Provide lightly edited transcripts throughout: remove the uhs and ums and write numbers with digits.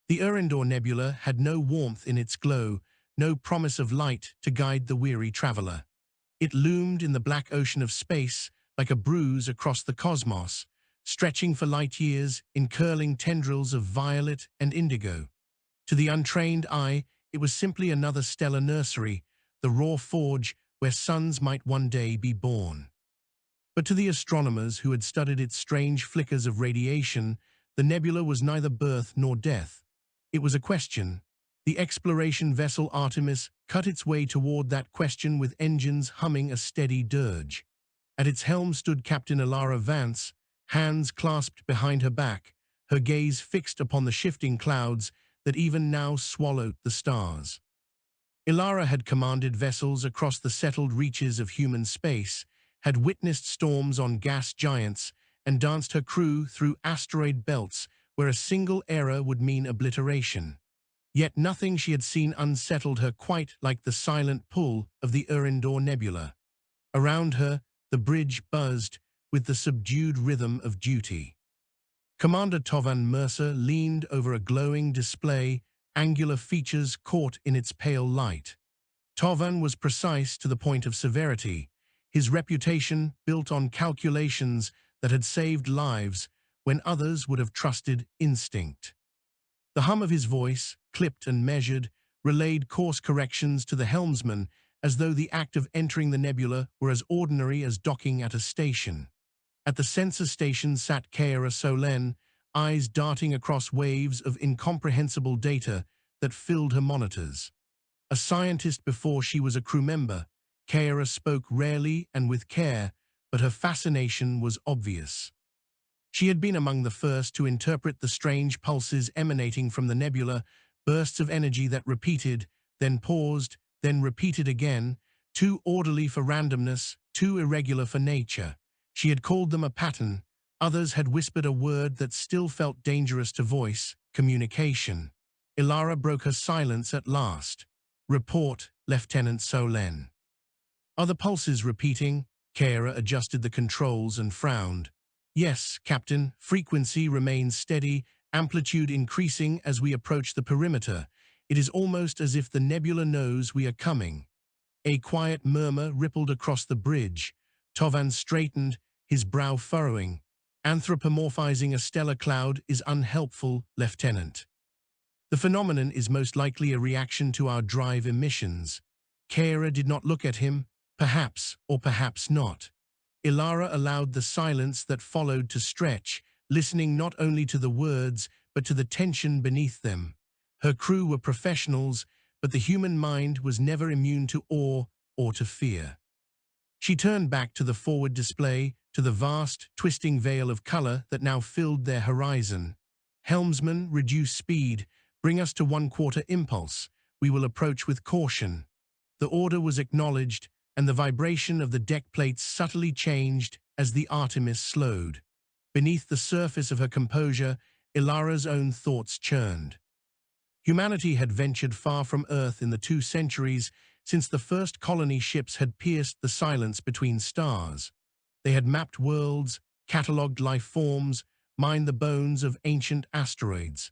The Eryndor Nebula had no warmth in its glow, no promise of light to guide the weary traveler. It loomed in the black ocean of space like a bruise across the cosmos, stretching for light years in curling tendrils of violet and indigo. To the untrained eye, it was simply another stellar nursery, the raw forge where suns might one day be born. But to the astronomers who had studied its strange flickers of radiation, the nebula was neither birth nor death. It was a question. The exploration vessel Artemis cut its way toward that question with engines humming a steady dirge. At its helm stood Captain Elara Vance, hands clasped behind her back, her gaze fixed upon the shifting clouds that even now swallowed the stars. Elara had commanded vessels across the settled reaches of human space, had witnessed storms on gas giants, and danced her crew through asteroid belts where a single error would mean obliteration. Yet nothing she had seen unsettled her quite like the silent pull of the Eryndor Nebula. Around her, the bridge buzzed with the subdued rhythm of duty. Commander Tovan Mercer leaned over a glowing display, angular features caught in its pale light. Tovan was precise to the point of severity, his reputation built on calculations that had saved lives when others would have trusted instinct. The hum of his voice, clipped and measured, relayed course corrections to the helmsman as though the act of entering the nebula were as ordinary as docking at a station. At the sensor station sat Keira Solen, eyes darting across waves of incomprehensible data that filled her monitors. A scientist before she was a crew member, Keira spoke rarely and with care, but her fascination was obvious. She had been among the first to interpret the strange pulses emanating from the nebula, bursts of energy that repeated, then paused, then repeated again, too orderly for randomness, too irregular for nature. She had called them a pattern. Others had whispered a word that still felt dangerous to voice: communication. Elara broke her silence at last. "Report, Lieutenant Solen." "Are the pulses repeating?" Keira adjusted the controls and frowned. "Yes, Captain. Frequency remains steady, amplitude increasing as we approach the perimeter. It is almost as if the nebula knows we are coming." A quiet murmur rippled across the bridge. Tovan straightened, his brow furrowing. "Anthropomorphizing a stellar cloud is unhelpful, Lieutenant. The phenomenon is most likely a reaction to our drive emissions." Keira did not look at him. Perhaps, or perhaps not. Elara allowed the silence that followed to stretch, listening not only to the words, but to the tension beneath them. Her crew were professionals, but the human mind was never immune to awe or to fear. She turned back to the forward display, to the vast, twisting veil of color that now filled their horizon. "Helmsman, reduce speed. Bring us to 1/4 impulse. We will approach with caution." The order was acknowledged, and the vibration of the deck plates subtly changed as the Artemis slowed. Beneath the surface of her composure, Elara's own thoughts churned. Humanity had ventured far from Earth in the 2 centuries since the first colony ships had pierced the silence between stars. They had mapped worlds, catalogued life forms, mined the bones of ancient asteroids.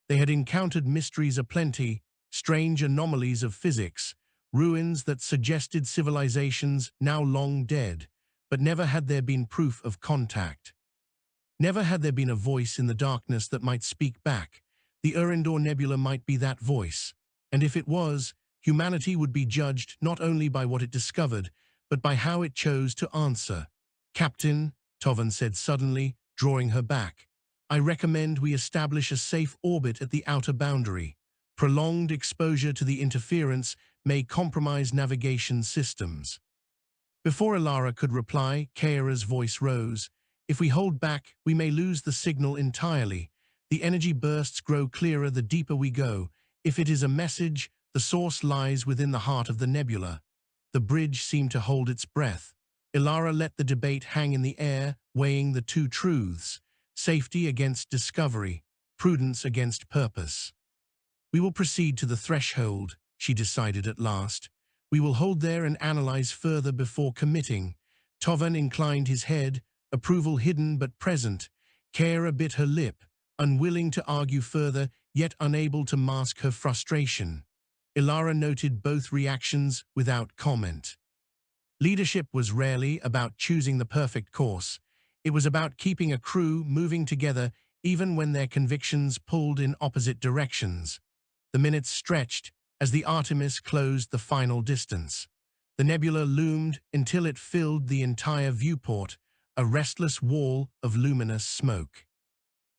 They had encountered mysteries aplenty, strange anomalies of physics, ruins that suggested civilizations now long dead, but never had there been proof of contact. Never had there been a voice in the darkness that might speak back. The Eryndor Nebula might be that voice, and if it was, humanity would be judged not only by what it discovered, but by how it chose to answer. "Captain," Tovan said suddenly, drawing her back, "I recommend we establish a safe orbit at the outer boundary. Prolonged exposure to the interference may compromise navigation systems." Before Elara could reply, Keira's voice rose. "If we hold back, we may lose the signal entirely. The energy bursts grow clearer the deeper we go. If it is a message, the source lies within the heart of the nebula." The bridge seemed to hold its breath. Elara let the debate hang in the air, weighing the 2 truths: safety against discovery, prudence against purpose. "We will proceed to the threshold," she decided at last. "We will hold there and analyze further before committing." Tovan inclined his head, approval hidden but present. Keira bit her lip, unwilling to argue further, yet unable to mask her frustration. Ilara noted both reactions without comment. Leadership was rarely about choosing the perfect course. It was about keeping a crew moving together even when their convictions pulled in opposite directions. The minutes stretched as the Artemis closed the final distance. The nebula loomed until it filled the entire viewport, a restless wall of luminous smoke.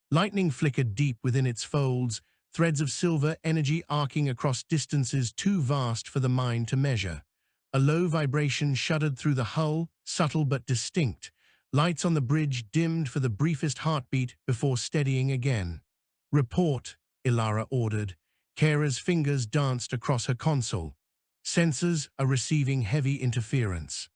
Lightning flickered deep within its folds, threads of silver energy arcing across distances too vast for the mind to measure. A low vibration shuddered through the hull, subtle but distinct. Lights on the bridge dimmed for the briefest heartbeat before steadying again. "Report," Ilara ordered. Kara's fingers danced across her console. "Sensors are receiving heavy interference."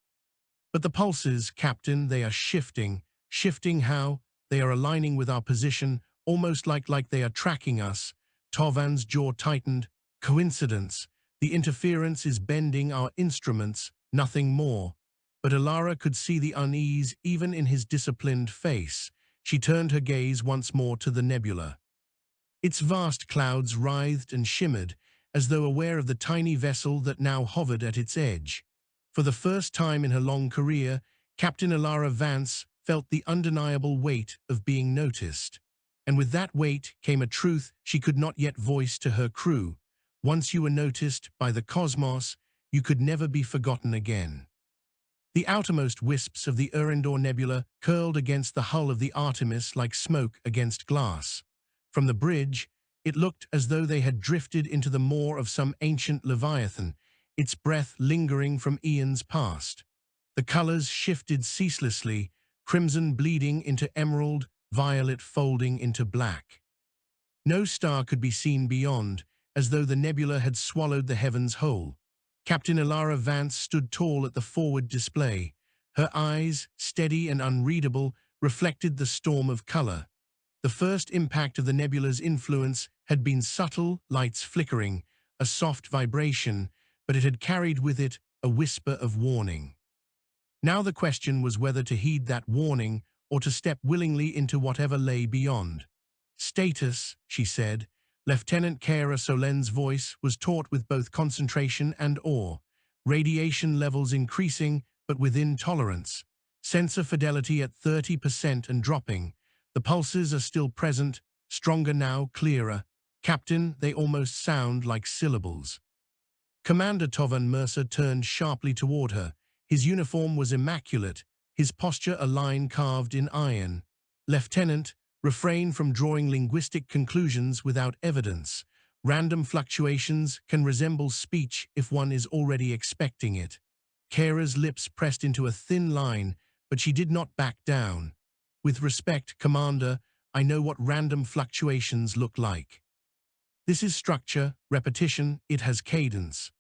"But the pulses, Captain, they are shifting." "Shifting how?" "They are aligning with our position, almost like they are tracking us." Tovan's jaw tightened. "Coincidence. The interference is bending our instruments, nothing more." But Ilara could see the unease even in his disciplined face. She turned her gaze once more to the nebula. Its vast clouds writhed and shimmered, as though aware of the tiny vessel that now hovered at its edge. For the first time in her long career, Captain Ilara Vance felt the undeniable weight of being noticed. And with that weight came a truth she could not yet voice to her crew. Once you were noticed by the cosmos, you could never be forgotten again. The outermost wisps of the Eryndor Nebula curled against the hull of the Artemis like smoke against glass. From the bridge, it looked as though they had drifted into the maw of some ancient leviathan, its breath lingering from eons past. The colors shifted ceaselessly, crimson bleeding into emerald, violet folding into black. No star could be seen beyond, as though the nebula had swallowed the heavens whole. Captain Ilara Vance stood tall at the forward display. Her eyes, steady and unreadable, reflected the storm of color. The first impact of the nebula's influence had been subtle, lights flickering, a soft vibration, but it had carried with it a whisper of warning. Now the question was whether to heed that warning or to step willingly into whatever lay beyond. "Status," she said. Lieutenant Kara Solen's voice was taut with both concentration and awe. "Radiation levels increasing, but within tolerance. Sensor fidelity at 30% and dropping. The pulses are still present, stronger now, clearer. Captain, they almost sound like syllables." Commander Tovan Mercer turned sharply toward her. His uniform was immaculate, his posture a line carved in iron. "Lieutenant, refrain from drawing linguistic conclusions without evidence. Random fluctuations can resemble speech if one is already expecting it." Kara's lips pressed into a thin line, but she did not back down. "With respect, Commander, I know what random fluctuations look like. This is structure, repetition, it has cadence."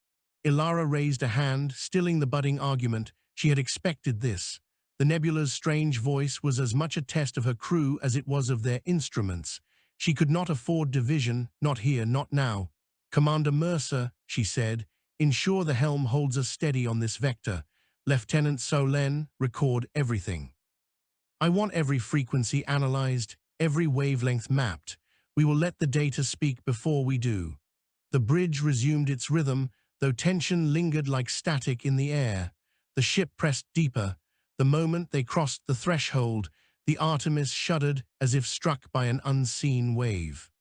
Ilara raised a hand, stilling the budding argument. She had expected this. The nebula's strange voice was as much a test of her crew as it was of their instruments. She could not afford division, not here, not now. "Commander Mercer," she said, "ensure the helm holds us steady on this vector. Lieutenant Solen, record everything. I want every frequency analyzed, every wavelength mapped. We will let the data speak before we do." The bridge resumed its rhythm, though tension lingered like static in the air. The ship pressed deeper. The moment they crossed the threshold, the Artemis shuddered as if struck by an unseen wave.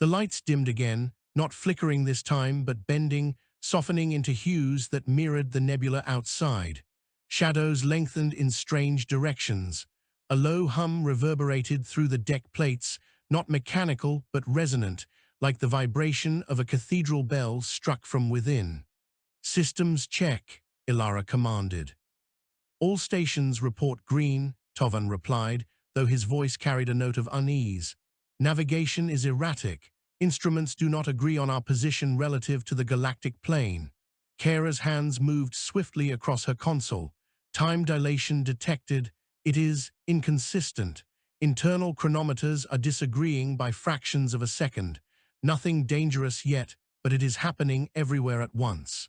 The lights dimmed again, not flickering this time, but bending, softening into hues that mirrored the nebula outside. Shadows lengthened in strange directions. A low hum reverberated through the deck plates, not mechanical but resonant, like the vibration of a cathedral bell struck from within. "Systems check," Ilara commanded. "All stations report green," Tovan replied, though his voice carried a note of unease. "Navigation is erratic. Instruments do not agree on our position relative to the galactic plane." Kara's hands moved swiftly across her console. "Time dilation detected. It is inconsistent. Internal chronometers are disagreeing by fractions of a second. Nothing dangerous yet, but it is happening everywhere at once."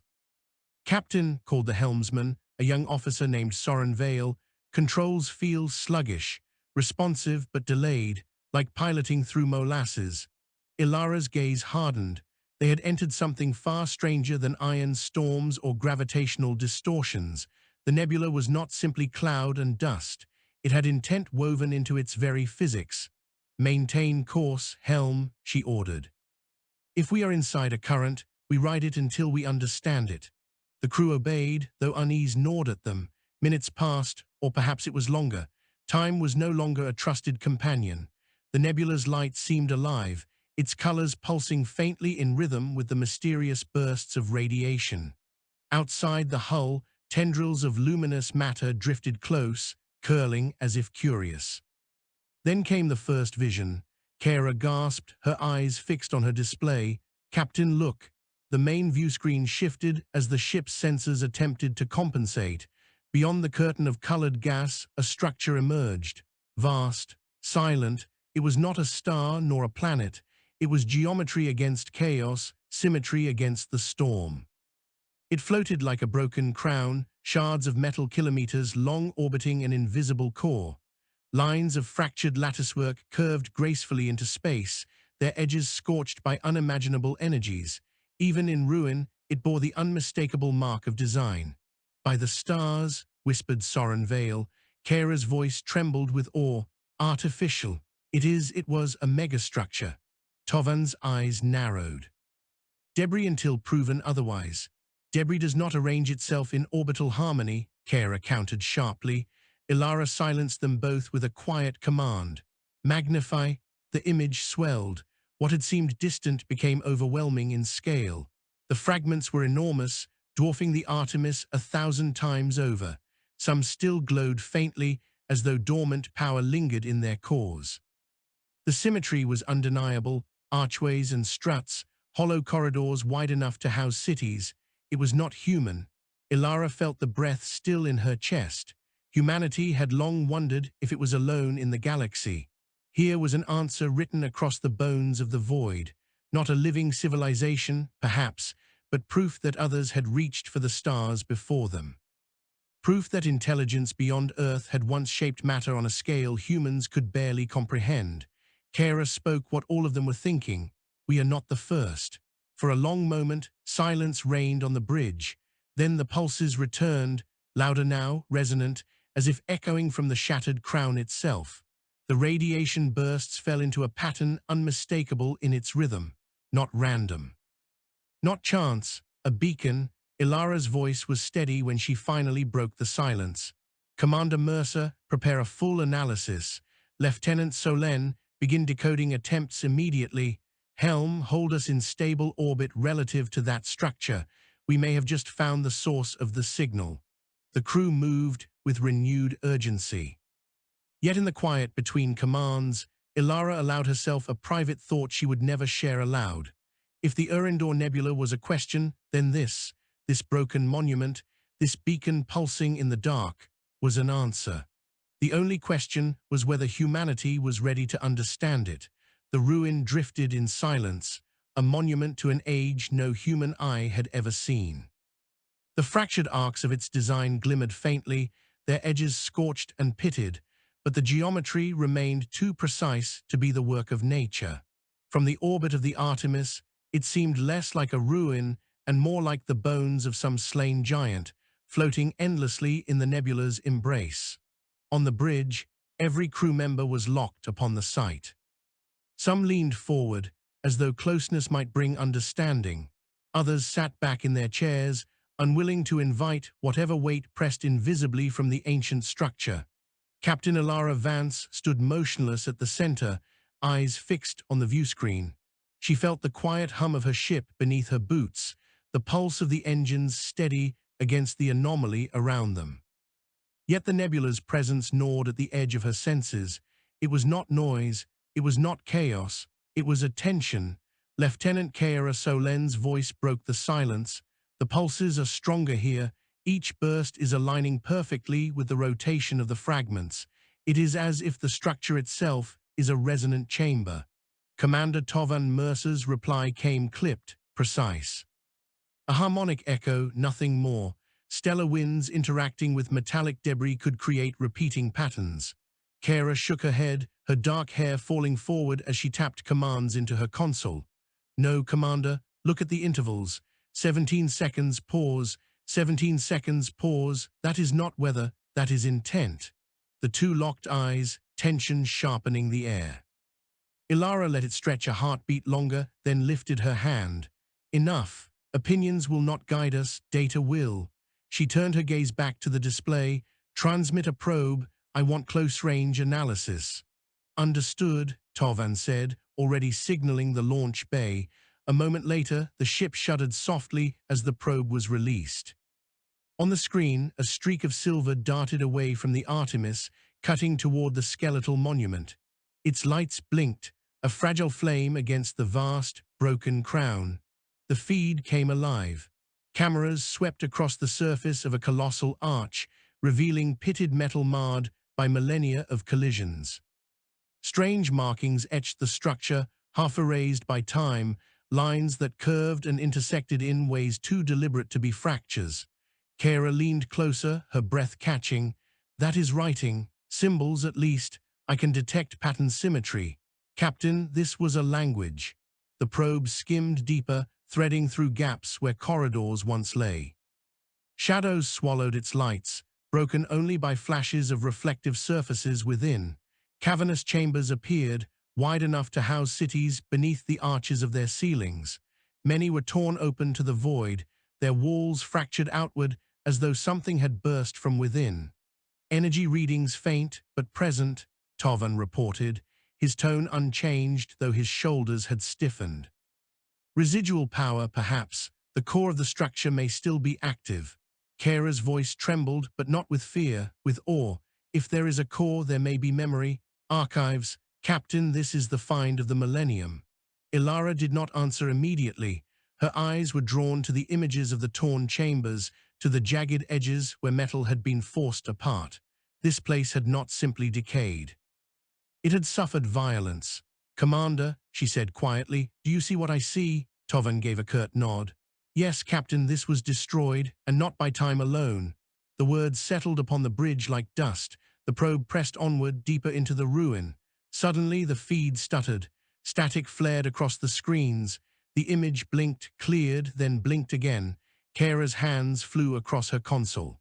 "Captain," called the helmsman, a young officer named Soren Vale, "controls feel sluggish, responsive but delayed, like piloting through molasses." Ilara's gaze hardened. They had entered something far stranger than iron storms or gravitational distortions. The nebula was not simply cloud and dust. It had intent woven into its very physics. "Maintain course, helm," she ordered. "If we are inside a current, we ride it until we understand it." The crew obeyed, though unease gnawed at them. Minutes passed, or perhaps it was longer. Time was no longer a trusted companion. The nebula's light seemed alive, its colors pulsing faintly in rhythm with the mysterious bursts of radiation. Outside the hull, tendrils of luminous matter drifted close, curling as if curious. Then came the first vision. Kara gasped, her eyes fixed on her display. "Captain, look." The main view screen shifted as the ship's sensors attempted to compensate. Beyond the curtain of colored gas, a structure emerged. Vast, silent, it was not a star nor a planet. It was geometry against chaos, symmetry against the storm. It floated like a broken crown, shards of metal kilometers long orbiting an invisible core. Lines of fractured latticework curved gracefully into space, their edges scorched by unimaginable energies. Even in ruin, it bore the unmistakable mark of design. "By the stars," whispered Soren Vale. Kara's voice trembled with awe. "Artificial. It was a megastructure." Tovan's eyes narrowed. "Debris until proven otherwise." "Debris does not arrange itself in orbital harmony," Kara countered sharply. Ilara silenced them both with a quiet command. "Magnify." The image swelled. What had seemed distant became overwhelming in scale. The fragments were enormous, dwarfing the Artemis 1,000 times over. Some still glowed faintly, as though dormant power lingered in their cores. The symmetry was undeniable, archways and struts, hollow corridors wide enough to house cities. It was not human. Ilara felt the breath still in her chest. Humanity had long wondered if it was alone in the galaxy. Here was an answer written across the bones of the void. Not a living civilization, perhaps, but proof that others had reached for the stars before them. Proof that intelligence beyond Earth had once shaped matter on a scale humans could barely comprehend. Kara spoke what all of them were thinking. "We are not the first." For a long moment, silence reigned on the bridge. Then the pulses returned, louder now, resonant, as if echoing from the shattered crown itself. The radiation bursts fell into a pattern unmistakable in its rhythm, not random. Not chance, a beacon. Ilara's voice was steady when she finally broke the silence. "Commander Mercer, prepare a full analysis. Lieutenant Solen, begin decoding attempts immediately. Helm, hold us in stable orbit relative to that structure. We may have just found the source of the signal." The crew moved with renewed urgency. Yet in the quiet between commands, Ilara allowed herself a private thought she would never share aloud. If the Eryndor Nebula was a question, then this broken monument, this beacon pulsing in the dark, was an answer. The only question was whether humanity was ready to understand it. The ruin drifted in silence, a monument to an age no human eye had ever seen. The fractured arcs of its design glimmered faintly, their edges scorched and pitted, but the geometry remained too precise to be the work of nature. From the orbit of the Artemis, it seemed less like a ruin and more like the bones of some slain giant, floating endlessly in the nebula's embrace. On the bridge, every crew member was locked upon the sight. Some leaned forward, as though closeness might bring understanding. Others sat back in their chairs, unwilling to invite whatever weight pressed invisibly from the ancient structure. Captain Ilara Vance stood motionless at the center, eyes fixed on the viewscreen. She felt the quiet hum of her ship beneath her boots, the pulse of the engines steady against the anomaly around them. Yet the nebula's presence gnawed at the edge of her senses. It was not noise, it was not chaos, it was attention. Lieutenant Kara Solen's voice broke the silence. "The pulses are stronger here. Each burst is aligning perfectly with the rotation of the fragments. It is as if the structure itself is a resonant chamber." Commander Tovan Mercer's reply came clipped, precise. A harmonic echo, nothing more. Stellar winds interacting with metallic debris could create repeating patterns. Kara shook her head, her dark hair falling forward as she tapped commands into her console. No, Commander, look at the intervals. 17 seconds, pause. 17 seconds, pause. That is not weather, that is intent. The two locked eyes, tension sharpening the air. Ilara let it stretch a heartbeat longer, then lifted her hand. Enough. Opinions will not guide us, data will. She turned her gaze back to the display. Transmit a probe. I want close-range analysis. Understood, Tovan said, already signaling the launch bay. A moment later, the ship shuddered softly as the probe was released. On the screen, a streak of silver darted away from the Artemis, cutting toward the skeletal monument. Its lights blinked, a fragile flame against the vast, broken crown. The feed came alive. Cameras swept across the surface of a colossal arch, revealing pitted metal marred by millennia of collisions. Strange markings etched the structure, half erased by time, lines that curved and intersected in ways too deliberate to be fractures. Kara leaned closer, her breath catching. That is writing, symbols at least. I can detect pattern symmetry. Captain, this was a language. The probe skimmed deeper, threading through gaps where corridors once lay. Shadows swallowed its lights, broken only by flashes of reflective surfaces within. Cavernous chambers appeared, wide enough to house cities beneath the arches of their ceilings. Many were torn open to the void, their walls fractured outward as though something had burst from within. Energy readings faint but present, Tovan reported, his tone unchanged though his shoulders had stiffened. Residual power, perhaps. The core of the structure may still be active. Kara's voice trembled, but not with fear, with awe. If there is a core, there may be memory. Archives. Captain, this is the find of the millennium. Ilara did not answer immediately. Her eyes were drawn to the images of the torn chambers, to the jagged edges where metal had been forced apart. This place had not simply decayed. It had suffered violence. Commander, she said quietly, do you see what I see? Tovan gave a curt nod. Yes, Captain, this was destroyed, and not by time alone. The words settled upon the bridge like dust. The probe pressed onward, deeper into the ruin. Suddenly, the feed stuttered. Static flared across the screens. The image blinked, cleared, then blinked again. Kara's hands flew across her console.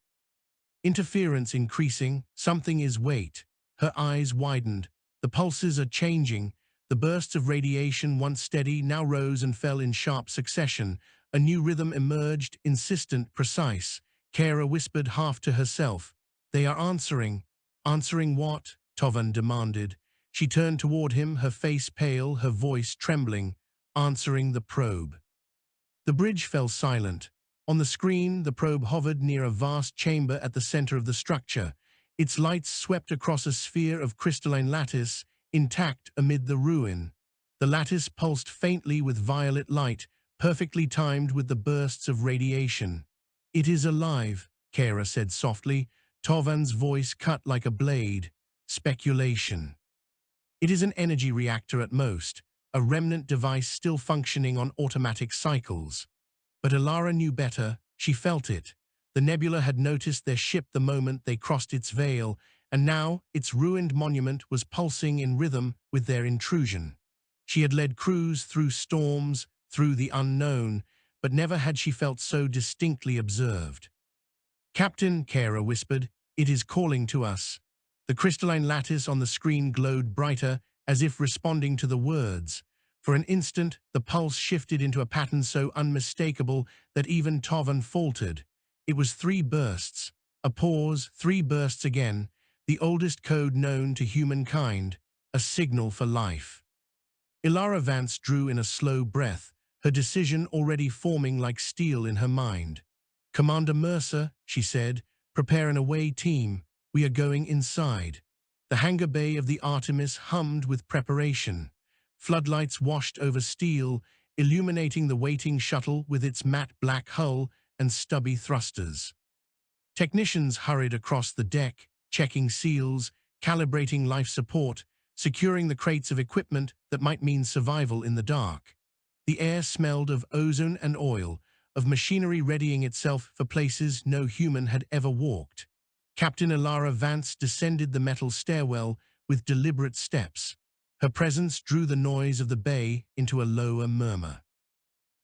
Interference increasing. Something is wait. Her eyes widened. The pulses are changing. The bursts of radiation, once steady, now rose and fell in sharp succession. A new rhythm emerged, insistent, precise. Kara whispered half to herself. They are answering. Answering what? Tovan demanded. She turned toward him, her face pale, her voice trembling. Answering the probe. The bridge fell silent. On the screen, the probe hovered near a vast chamber at the center of the structure. Its lights swept across a sphere of crystalline lattice, intact amid the ruin. The lattice pulsed faintly with violet light, perfectly timed with the bursts of radiation. It is alive, Kara said softly. Tovan's voice cut like a blade. Speculation. It is an energy reactor at most, a remnant device still functioning on automatic cycles. But Ilara knew better. She felt it. The nebula had noticed their ship the moment they crossed its veil, and now its ruined monument was pulsing in rhythm with their intrusion. She had led crews through storms, through the unknown, but never had she felt so distinctly observed. Captain, Kara whispered, it is calling to us. The crystalline lattice on the screen glowed brighter, as if responding to the words. For an instant, the pulse shifted into a pattern so unmistakable that even Tovan faltered. It was 3 bursts. A pause, 3 bursts again, the oldest code known to humankind, a signal for life. Ilara Vance drew in a slow breath, her decision already forming like steel in her mind. Commander Mercer, she said, prepare an away team. We are going inside. The hangar bay of the Artemis hummed with preparation. Floodlights washed over steel, illuminating the waiting shuttle with its matte black hull and stubby thrusters. Technicians hurried across the deck, checking seals, calibrating life support, securing the crates of equipment that might mean survival in the dark. The air smelled of ozone and oil, of machinery readying itself for places no human had ever walked. Captain Ilara Vance descended the metal stairwell, with deliberate steps. Her presence drew the noise of the bay into a lower murmur.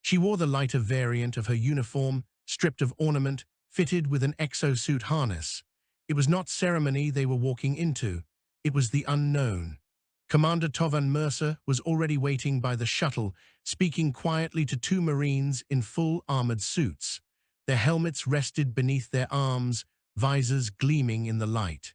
She wore the lighter variant of her uniform, stripped of ornament, fitted with an exosuit harness. It was not ceremony they were walking into. It was the unknown. Commander Tovan Mercer was already waiting by the shuttle, speaking quietly to two Marines in full armored suits. Their helmets rested beneath their arms, visors gleaming in the light.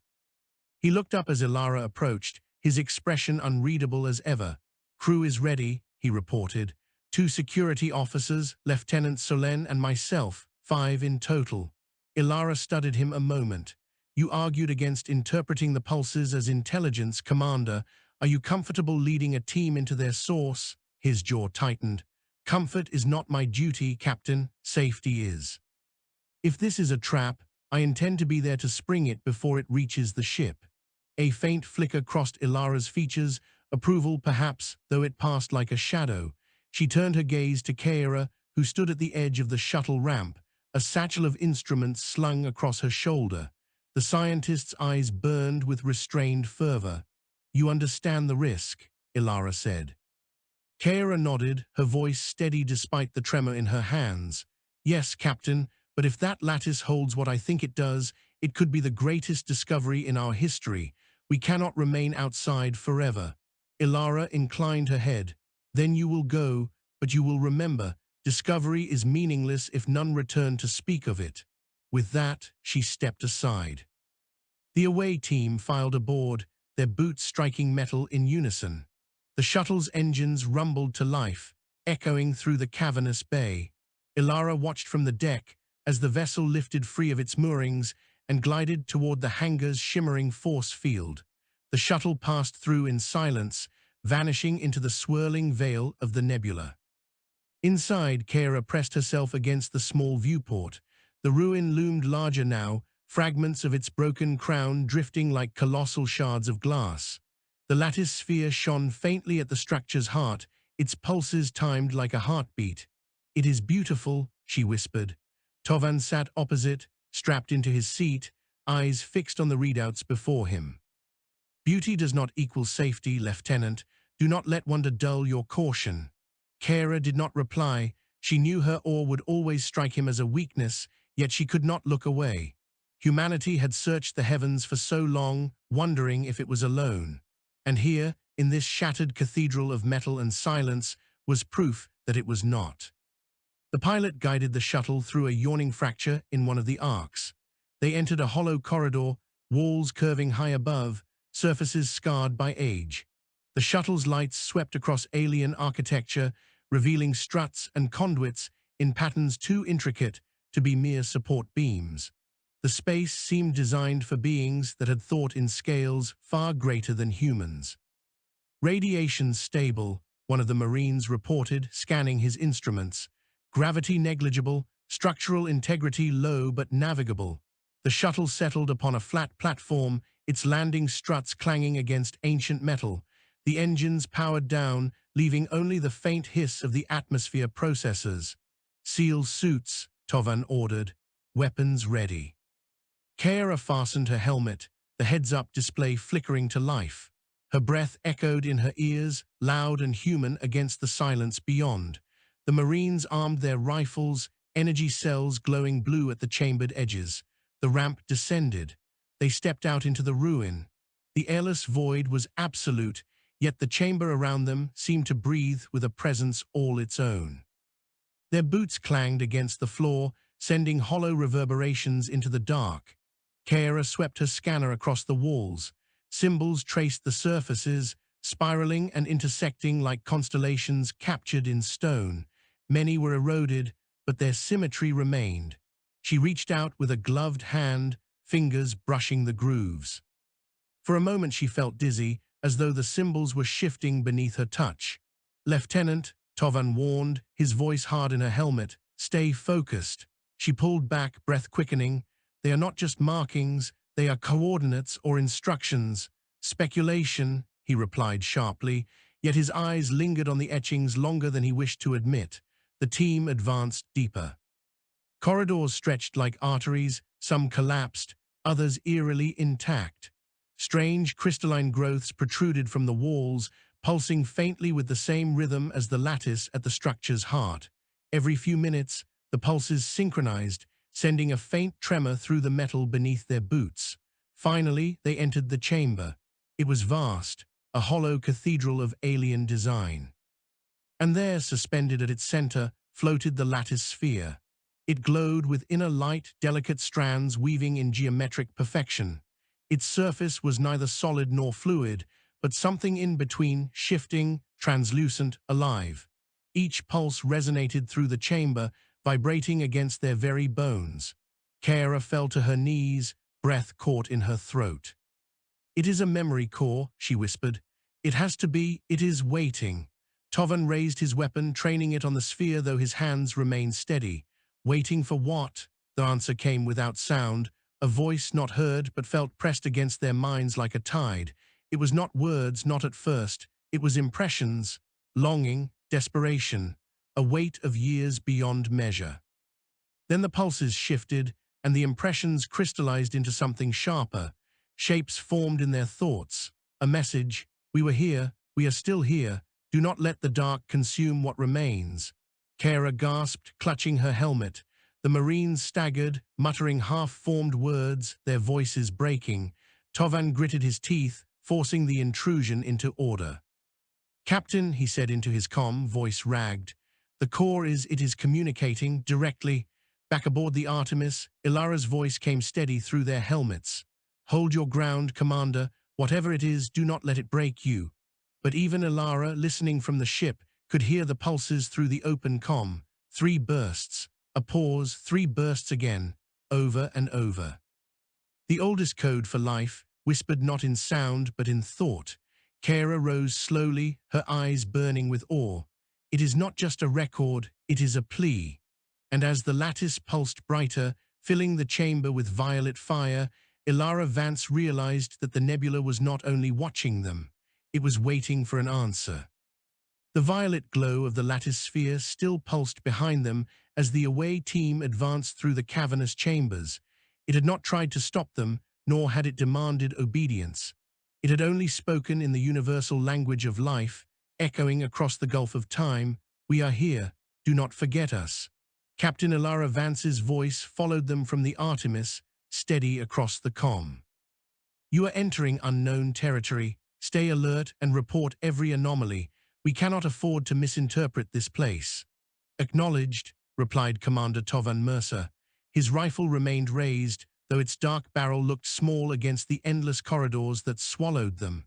He looked up as Ilara approached, his expression unreadable as ever. "Crew is ready," he reported. "Two security officers, Lieutenant Solen and myself, 5 in total." Ilara studied him a moment. "You argued against interpreting the pulses as intelligence, Commander. Are you comfortable leading a team into their source?" His jaw tightened. "Comfort is not my duty, Captain. Safety is. If this is a trap, I intend to be there to spring it before it reaches the ship." A faint flicker crossed Ilara's features, approval perhaps, though it passed like a shadow. She turned her gaze to Kaira, who stood at the edge of the shuttle ramp, a satchel of instruments slung across her shoulder. The scientist's eyes burned with restrained fervor. "You understand the risk," Ilara said. Kaira nodded, her voice steady despite the tremor in her hands. "Yes, Captain, but if that lattice holds what I think it does, it could be the greatest discovery in our history. We cannot remain outside forever." Ilara inclined her head. "Then you will go, but you will remember, discovery is meaningless if none return to speak of it." With that, she stepped aside. The away team filed aboard, their boots striking metal in unison. The shuttle's engines rumbled to life, echoing through the cavernous bay. Ilara watched from the deck as the vessel lifted free of its moorings and glided toward the hangar's shimmering force field. The shuttle passed through in silence, vanishing into the swirling veil of the nebula. Inside, Kaira pressed herself against the small viewport. The ruin loomed larger now, fragments of its broken crown drifting like colossal shards of glass. The lattice sphere shone faintly at the structure's heart, its pulses timed like a heartbeat. "It is beautiful," she whispered. Tovan sat opposite, strapped into his seat, eyes fixed on the readouts before him. "Beauty does not equal safety, Lieutenant. Do not let wonder dull your caution." Kaira did not reply. She knew her awe would always strike him as a weakness, yet she could not look away. Humanity had searched the heavens for so long, wondering if it was alone. And here, in this shattered cathedral of metal and silence, was proof that it was not. The pilot guided the shuttle through a yawning fracture in one of the arcs. They entered a hollow corridor, walls curving high above, surfaces scarred by age. The shuttle's lights swept across alien architecture, revealing struts and conduits in patterns too intricate to be mere support beams. The space seemed designed for beings that had thought in scales far greater than humans. "Radiation stable," one of the Marines reported, scanning his instruments. "Gravity negligible, structural integrity low but navigable." The shuttle settled upon a flat platform, its landing struts clanging against ancient metal. The engines powered down, leaving only the faint hiss of the atmosphere processors. "Seal suits," Tovan ordered. "Weapons ready." Kaira fastened her helmet, the heads-up display flickering to life. Her breath echoed in her ears, loud and human against the silence beyond. The Marines armed their rifles, energy cells glowing blue at the chambered edges. The ramp descended. They stepped out into the ruin. The airless void was absolute, yet the chamber around them seemed to breathe with a presence all its own. Their boots clanged against the floor, sending hollow reverberations into the dark. Kaira swept her scanner across the walls. Symbols traced the surfaces, spiraling and intersecting like constellations captured in stone. Many were eroded, but their symmetry remained. She reached out with a gloved hand, fingers brushing the grooves. For a moment she felt dizzy, as though the symbols were shifting beneath her touch. "Lieutenant," Tovan warned, his voice hard in her helmet, "stay focused." She pulled back, breath quickening. "They are not just markings, they are coordinates or instructions." "Speculation," he replied sharply, yet his eyes lingered on the etchings longer than he wished to admit. The team advanced deeper. Corridors stretched like arteries, some collapsed, others eerily intact. Strange crystalline growths protruded from the walls, pulsing faintly with the same rhythm as the lattice at the structure's heart. Every few minutes, the pulses synchronized, sending a faint tremor through the metal beneath their boots. Finally, they entered the chamber. It was vast, a hollow cathedral of alien design. And there, suspended at its center, floated the lattice sphere. It glowed with inner light, delicate strands weaving in geometric perfection. Its surface was neither solid nor fluid, but something in between, shifting, translucent, alive. Each pulse resonated through the chamber, vibrating against their very bones. Kara fell to her knees, breath caught in her throat. "It is a memory core," she whispered. "It has to be, it is waiting." Tovan raised his weapon, training it on the sphere though his hands remained steady. Waiting for what? The answer came without sound, a voice not heard but felt pressed against their minds like a tide. It was not words, not at first. It was impressions, longing, desperation, a weight of years beyond measure. Then the pulses shifted, and the impressions crystallized into something sharper. Shapes formed in their thoughts. A message: "We were here, we are still here. Do not let the dark consume what remains." Kara gasped, clutching her helmet. The Marines staggered, muttering half-formed words, their voices breaking. Tovan gritted his teeth, forcing the intrusion into order. "Captain," he said into his comm, voice ragged. It is communicating directly." Back aboard the Artemis, Ilara's voice came steady through their helmets. "Hold your ground, Commander. Whatever it is, do not let it break you." But even Ilara, listening from the ship, could hear the pulses through the open comm. 3 bursts. A pause, 3 bursts again, over and over. "The oldest code for life," whispered not in sound but in thought. Kara rose slowly, her eyes burning with awe. "It is not just a record, it is a plea." And as the lattice pulsed brighter, filling the chamber with violet fire, Ilara Vance realized that the nebula was not only watching them, it was waiting for an answer. The violet glow of the lattice sphere still pulsed behind them as the away team advanced through the cavernous chambers. It had not tried to stop them, nor had it demanded obedience. It had only spoken in the universal language of life, echoing across the gulf of time, "We are here, do not forget us." Captain Ilara Vance's voice followed them from the Artemis, steady across the comm. "You are entering unknown territory. Stay alert and report every anomaly. We cannot afford to misinterpret this place." "Acknowledged," replied Commander Tovan Mercer. His rifle remained raised, though its dark barrel looked small against the endless corridors that swallowed them.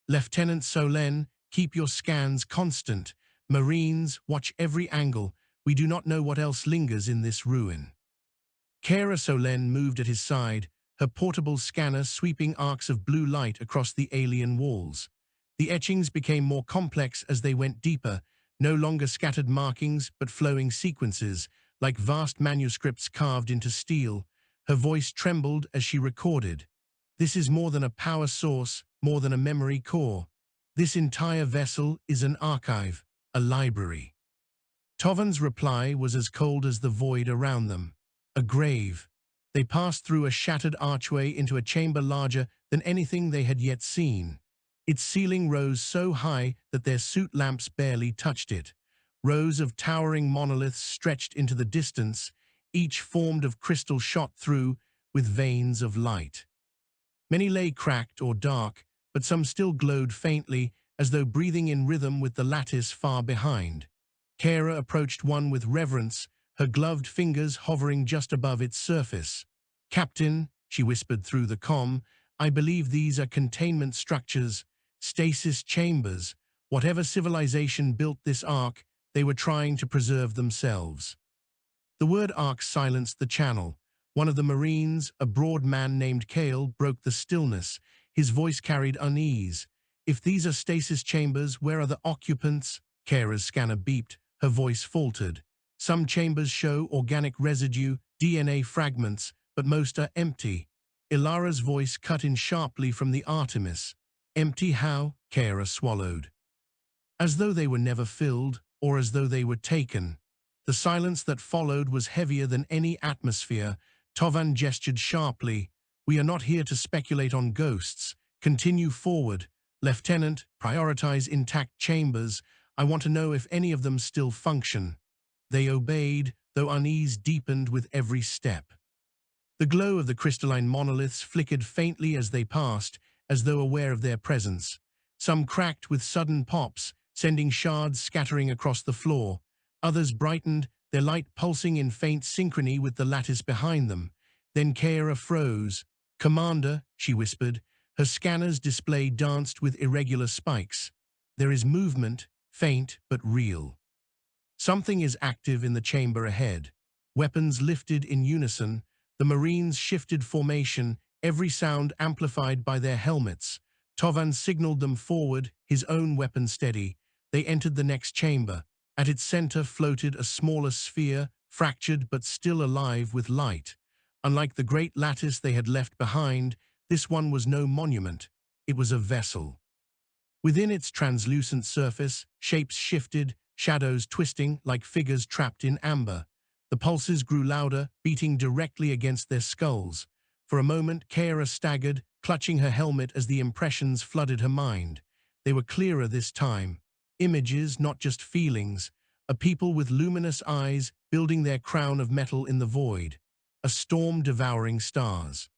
"Lieutenant Solen, keep your scans constant. Marines, watch every angle. We do not know what else lingers in this ruin." Kara Solen moved at his side, her portable scanner sweeping arcs of blue light across the alien walls. The etchings became more complex as they went deeper, no longer scattered markings but flowing sequences, like vast manuscripts carved into steel. Her voice trembled as she recorded. "This is more than a power source, more than a memory core. This entire vessel is an archive, a library." Tovan's reply was as cold as the void around them. A grave. They passed through a shattered archway into a chamber larger than anything they had yet seen. Its ceiling rose so high that their suit lamps barely touched it. Rows of towering monoliths stretched into the distance, each formed of crystal shot through with veins of light. Many lay cracked or dark, but some still glowed faintly, as though breathing in rhythm with the lattice far behind. Kara approached one with reverence, her gloved fingers hovering just above its surface. "Captain," she whispered through the comm, "I believe these are containment structures, stasis chambers. Whatever civilization built this ark, they were trying to preserve themselves." The word ark silenced the channel. One of the Marines, a broad man named Kale, broke the stillness. His voice carried unease. "If these are stasis chambers, where are the occupants?" Kara's scanner beeped. Her voice faltered. "Some chambers show organic residue, DNA fragments, but most are empty." Ilara's voice cut in sharply from the Artemis. "Empty how?" Kara swallowed. "As though they were never filled, or as though they were taken." The silence that followed was heavier than any atmosphere. Tovan gestured sharply. "We are not here to speculate on ghosts. Continue forward. Lieutenant, prioritize intact chambers. I want to know if any of them still function. They obeyed, though unease deepened with every step. The glow of the crystalline monoliths flickered faintly as they passed, as though aware of their presence. Some cracked with sudden pops, sending shards scattering across the floor. Others brightened, their light pulsing in faint synchrony with the lattice behind them. Then Kara froze. "Commander," she whispered. Her scanner's display danced with irregular spikes. "There is movement, faint but real. Something is active in the chamber ahead." Weapons lifted in unison. The Marines shifted formation, every sound amplified by their helmets. Tovan signaled them forward, his own weapon steady. They entered the next chamber. At its center floated a smaller sphere, fractured but still alive with light. Unlike the great lattice they had left behind, this one was no monument. It was a vessel. Within its translucent surface, shapes shifted, shadows twisting like figures trapped in amber. The pulses grew louder, beating directly against their skulls. For a moment, Kara staggered, clutching her helmet as the impressions flooded her mind. They were clearer this time. Images, not just feelings. A people with luminous eyes building their crown of metal in the void. A storm devouring stars.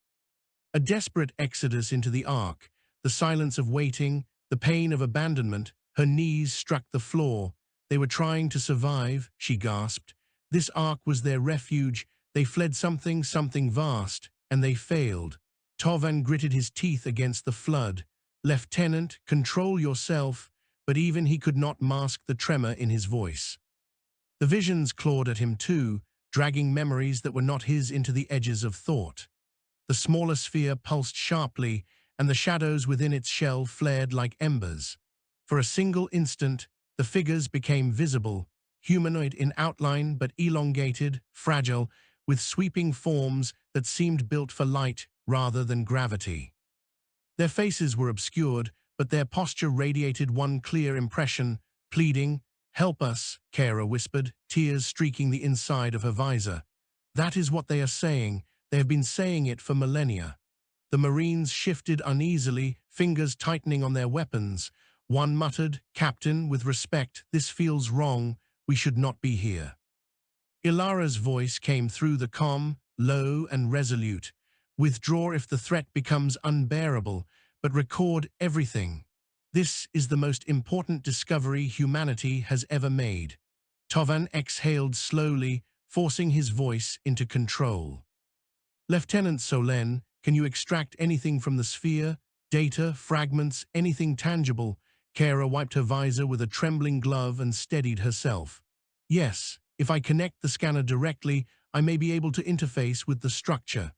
A desperate exodus into the ark. The silence of waiting, the pain of abandonment. Her knees struck the floor. They were trying to survive, she gasped. This ark was their refuge. They fled something vast, and they failed. Tovan gritted his teeth against the flood. "Lieutenant, control yourself," but even he could not mask the tremor in his voice. The visions clawed at him too, dragging memories that were not his into the edges of thought. The smaller sphere pulsed sharply, and the shadows within its shell flared like embers. For a single instant, the figures became visible, humanoid in outline but elongated, fragile, with sweeping forms that seemed built for light rather than gravity. Their faces were obscured, but their posture radiated one clear impression, pleading. "Help us," Kara whispered, tears streaking the inside of her visor. "That is what they are saying. They have been saying it for millennia." The Marines shifted uneasily, fingers tightening on their weapons. One muttered, "Captain, with respect, this feels wrong. We should not be here." Ilara's voice came through the comm, low and resolute. "Withdraw if the threat becomes unbearable, but record everything. This is the most important discovery humanity has ever made." Tovan exhaled slowly, forcing his voice into control. "Lieutenant Solen, can you extract anything from the sphere? Data, fragments, anything tangible?" Kara wiped her visor with a trembling glove and steadied herself. "Yes, if I connect the scanner directly, I may be able to interface with the structure."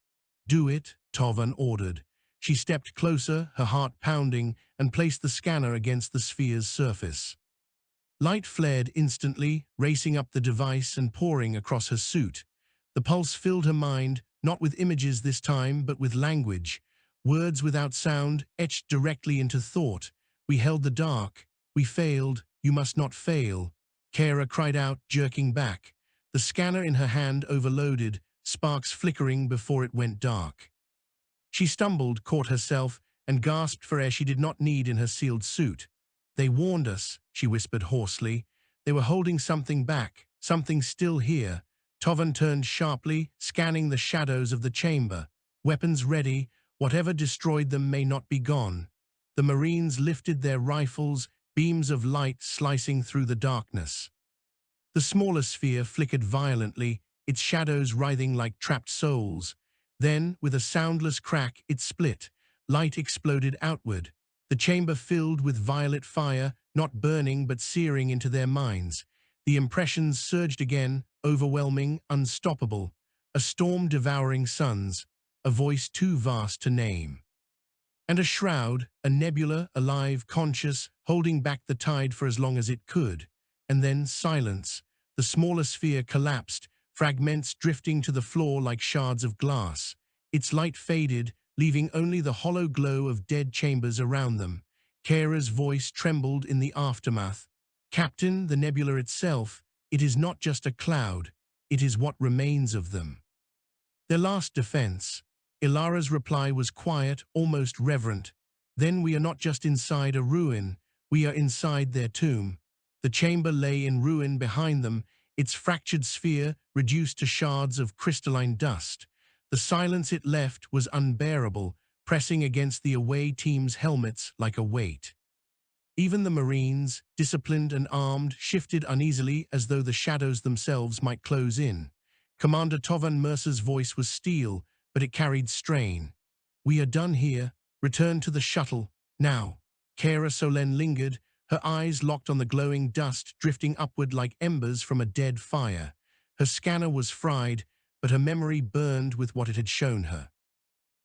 "Do it," Tovan ordered. She stepped closer, her heart pounding, and placed the scanner against the sphere's surface. Light flared instantly, racing up the device and pouring across her suit. The pulse filled her mind, not with images this time, but with language. Words without sound, etched directly into thought. "We held the dark. We failed. You must not fail." Kara cried out, jerking back. The scanner in her hand overloaded, sparks flickering before it went dark. She stumbled, caught herself, and gasped for air she did not need in her sealed suit. "They warned us," she whispered hoarsely. "They were holding something back, something still here." Tovan turned sharply, scanning the shadows of the chamber. Weapons ready, whatever destroyed them may not be gone. The Marines lifted their rifles, beams of light slicing through the darkness. The smaller sphere flickered violently, its shadows writhing like trapped souls. Then, with a soundless crack, it split. Light exploded outward. The chamber filled with violet fire, not burning but searing into their minds. The impressions surged again, overwhelming, unstoppable. A storm devouring suns, a voice too vast to name. And a shroud, a nebula, alive, conscious, holding back the tide for as long as it could. And then silence. The smaller sphere collapsed, fragments drifting to the floor like shards of glass. Its light faded, leaving only the hollow glow of dead chambers around them. Kara's voice trembled in the aftermath. "Captain, the nebula itself, it is not just a cloud, it is what remains of them." Their last defense. Ilara's reply was quiet, almost reverent. Then we are not just inside a ruin, we are inside their tomb. The chamber lay in ruin behind them, its fractured sphere reduced to shards of crystalline dust. The silence it left was unbearable, pressing against the away team's helmets like a weight. Even the Marines, disciplined and armed, shifted uneasily as though the shadows themselves might close in. Commander Tovan Mercer's voice was steel, but it carried strain. "We are done here. Return to the shuttle, now." Kara Solen lingered, her eyes locked on the glowing dust drifting upward like embers from a dead fire. Her scanner was fried, but her memory burned with what it had shown her.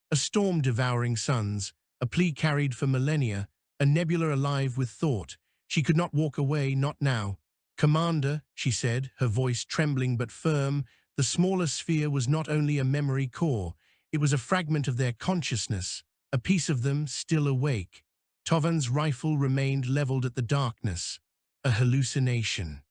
A storm devouring suns, a plea carried for millennia, a nebula alive with thought. She could not walk away, not now. "Commander," she said, her voice trembling but firm, the smaller sphere was not only a memory core, it was a fragment of their consciousness, a piece of them still awake. Tovan's rifle remained leveled at the darkness, a hallucination.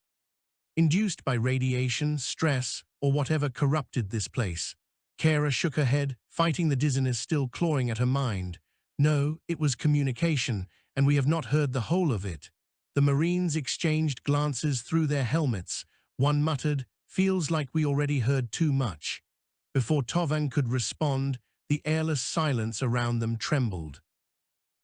Induced by radiation, stress, or whatever corrupted this place. Kara shook her head, fighting the dizziness still clawing at her mind. "No, it was communication, and we have not heard the whole of it." The Marines exchanged glances through their helmets. One muttered, "Feels like we already heard too much." Before Tovan could respond, the airless silence around them trembled.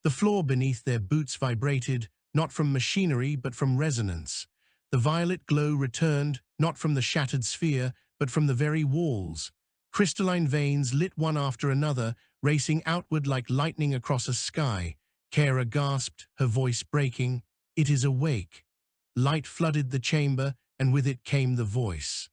The floor beneath their boots vibrated, not from machinery but from resonance. The violet glow returned, not from the shattered sphere, but from the very walls. Crystalline veins lit one after another, racing outward like lightning across a sky. Kara gasped, her voice breaking. "It is awake." Light flooded the chamber, and with it came the voice.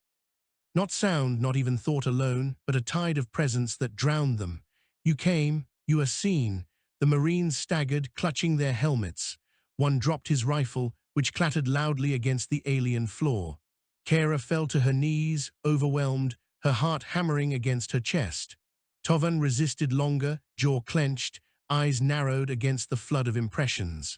Not sound, not even thought alone, but a tide of presence that drowned them. "You came, you are seen." The Marines staggered, clutching their helmets. One dropped his rifle, which clattered loudly against the alien floor. Kara fell to her knees, overwhelmed, her heart hammering against her chest. Tovan resisted longer, jaw clenched, eyes narrowed against the flood of impressions.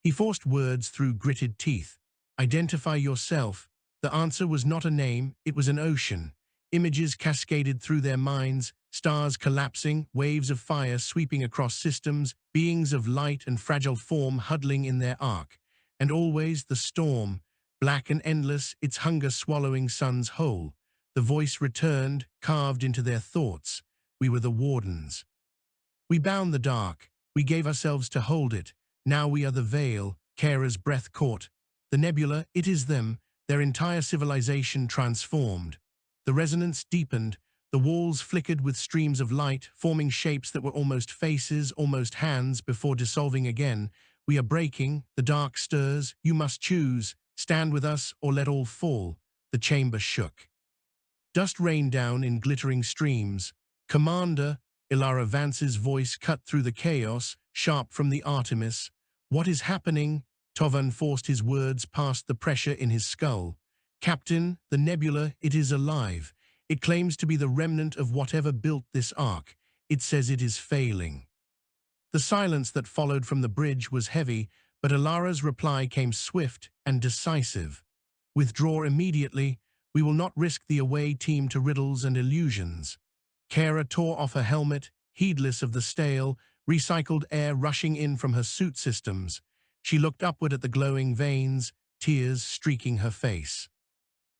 He forced words through gritted teeth. "Identify yourself." The answer was not a name, it was an ocean. Images cascaded through their minds, stars collapsing, waves of fire sweeping across systems, beings of light and fragile form huddling in their arc. And always the storm, black and endless, its hunger swallowing suns whole. The voice returned, carved into their thoughts. "We were the wardens. We bound the dark. We gave ourselves to hold it. Now we are the veil." Kara's breath caught. The nebula, it is them, their entire civilization transformed. The resonance deepened. The walls flickered with streams of light, forming shapes that were almost faces, almost hands, before dissolving again. "We are breaking. The dark stirs. You must choose. Stand with us or let all fall." The chamber shook. Dust rained down in glittering streams. "Commander," Ilara Vance's voice cut through the chaos, sharp from the Artemis. "What is happening?" Tovan forced his words past the pressure in his skull. "Captain, the nebula, it is alive. It claims to be the remnant of whatever built this ark. It says it is failing." The silence that followed from the bridge was heavy, but Ilara's reply came swift and decisive. "Withdraw immediately. We will not risk the away team to riddles and illusions." Kara tore off her helmet, heedless of the stale, recycled air rushing in from her suit systems. She looked upward at the glowing veins, tears streaking her face.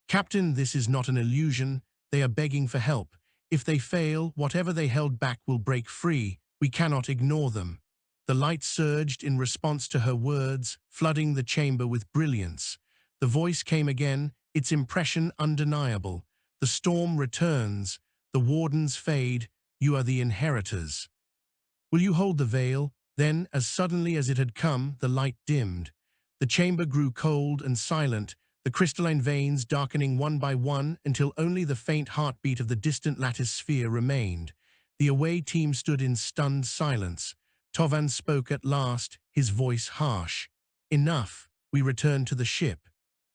"Captain, this is not an illusion. They are begging for help. If they fail, whatever they held back will break free. We cannot ignore them." The light surged in response to her words, flooding the chamber with brilliance. The voice came again, its impression undeniable. "The storm returns. The wardens fade. You are the inheritors. Will you hold the veil?" Then, as suddenly as it had come, the light dimmed. The chamber grew cold and silent, the crystalline veins darkening one by one until only the faint heartbeat of the distant lattice sphere remained. The away team stood in stunned silence. Tovan spoke at last, his voice harsh. "Enough. We return to the ship."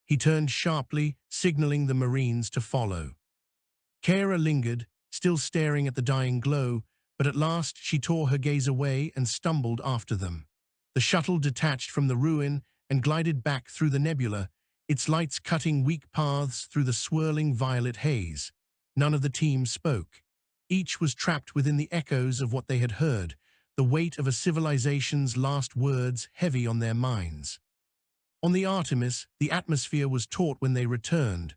He turned sharply, signaling the Marines to follow. Kara lingered, still staring at the dying glow, but at last she tore her gaze away and stumbled after them. The shuttle detached from the ruin and glided back through the nebula, its lights cutting weak paths through the swirling violet haze. None of the team spoke. Each was trapped within the echoes of what they had heard. the weight of a civilization's last words heavy on their minds. On the Artemis, the atmosphere was taut when they returned.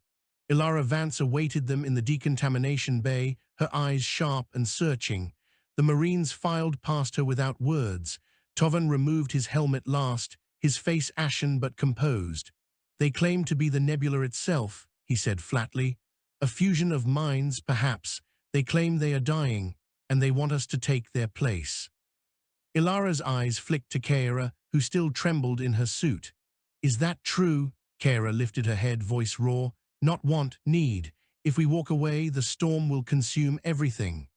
Ilara Vance awaited them in the decontamination bay, her eyes sharp and searching. The Marines filed past her without words. Tovan removed his helmet last, his face ashen but composed. "They claim to be the nebula itself," he said flatly. "A fusion of minds, perhaps. They claim they are dying, and they want us to take their place." Ilara's eyes flicked to Kara, who still trembled in her suit. "Is that true?" Kara lifted her head, voice raw. "Not want, need. If we walk away, the storm will consume everything."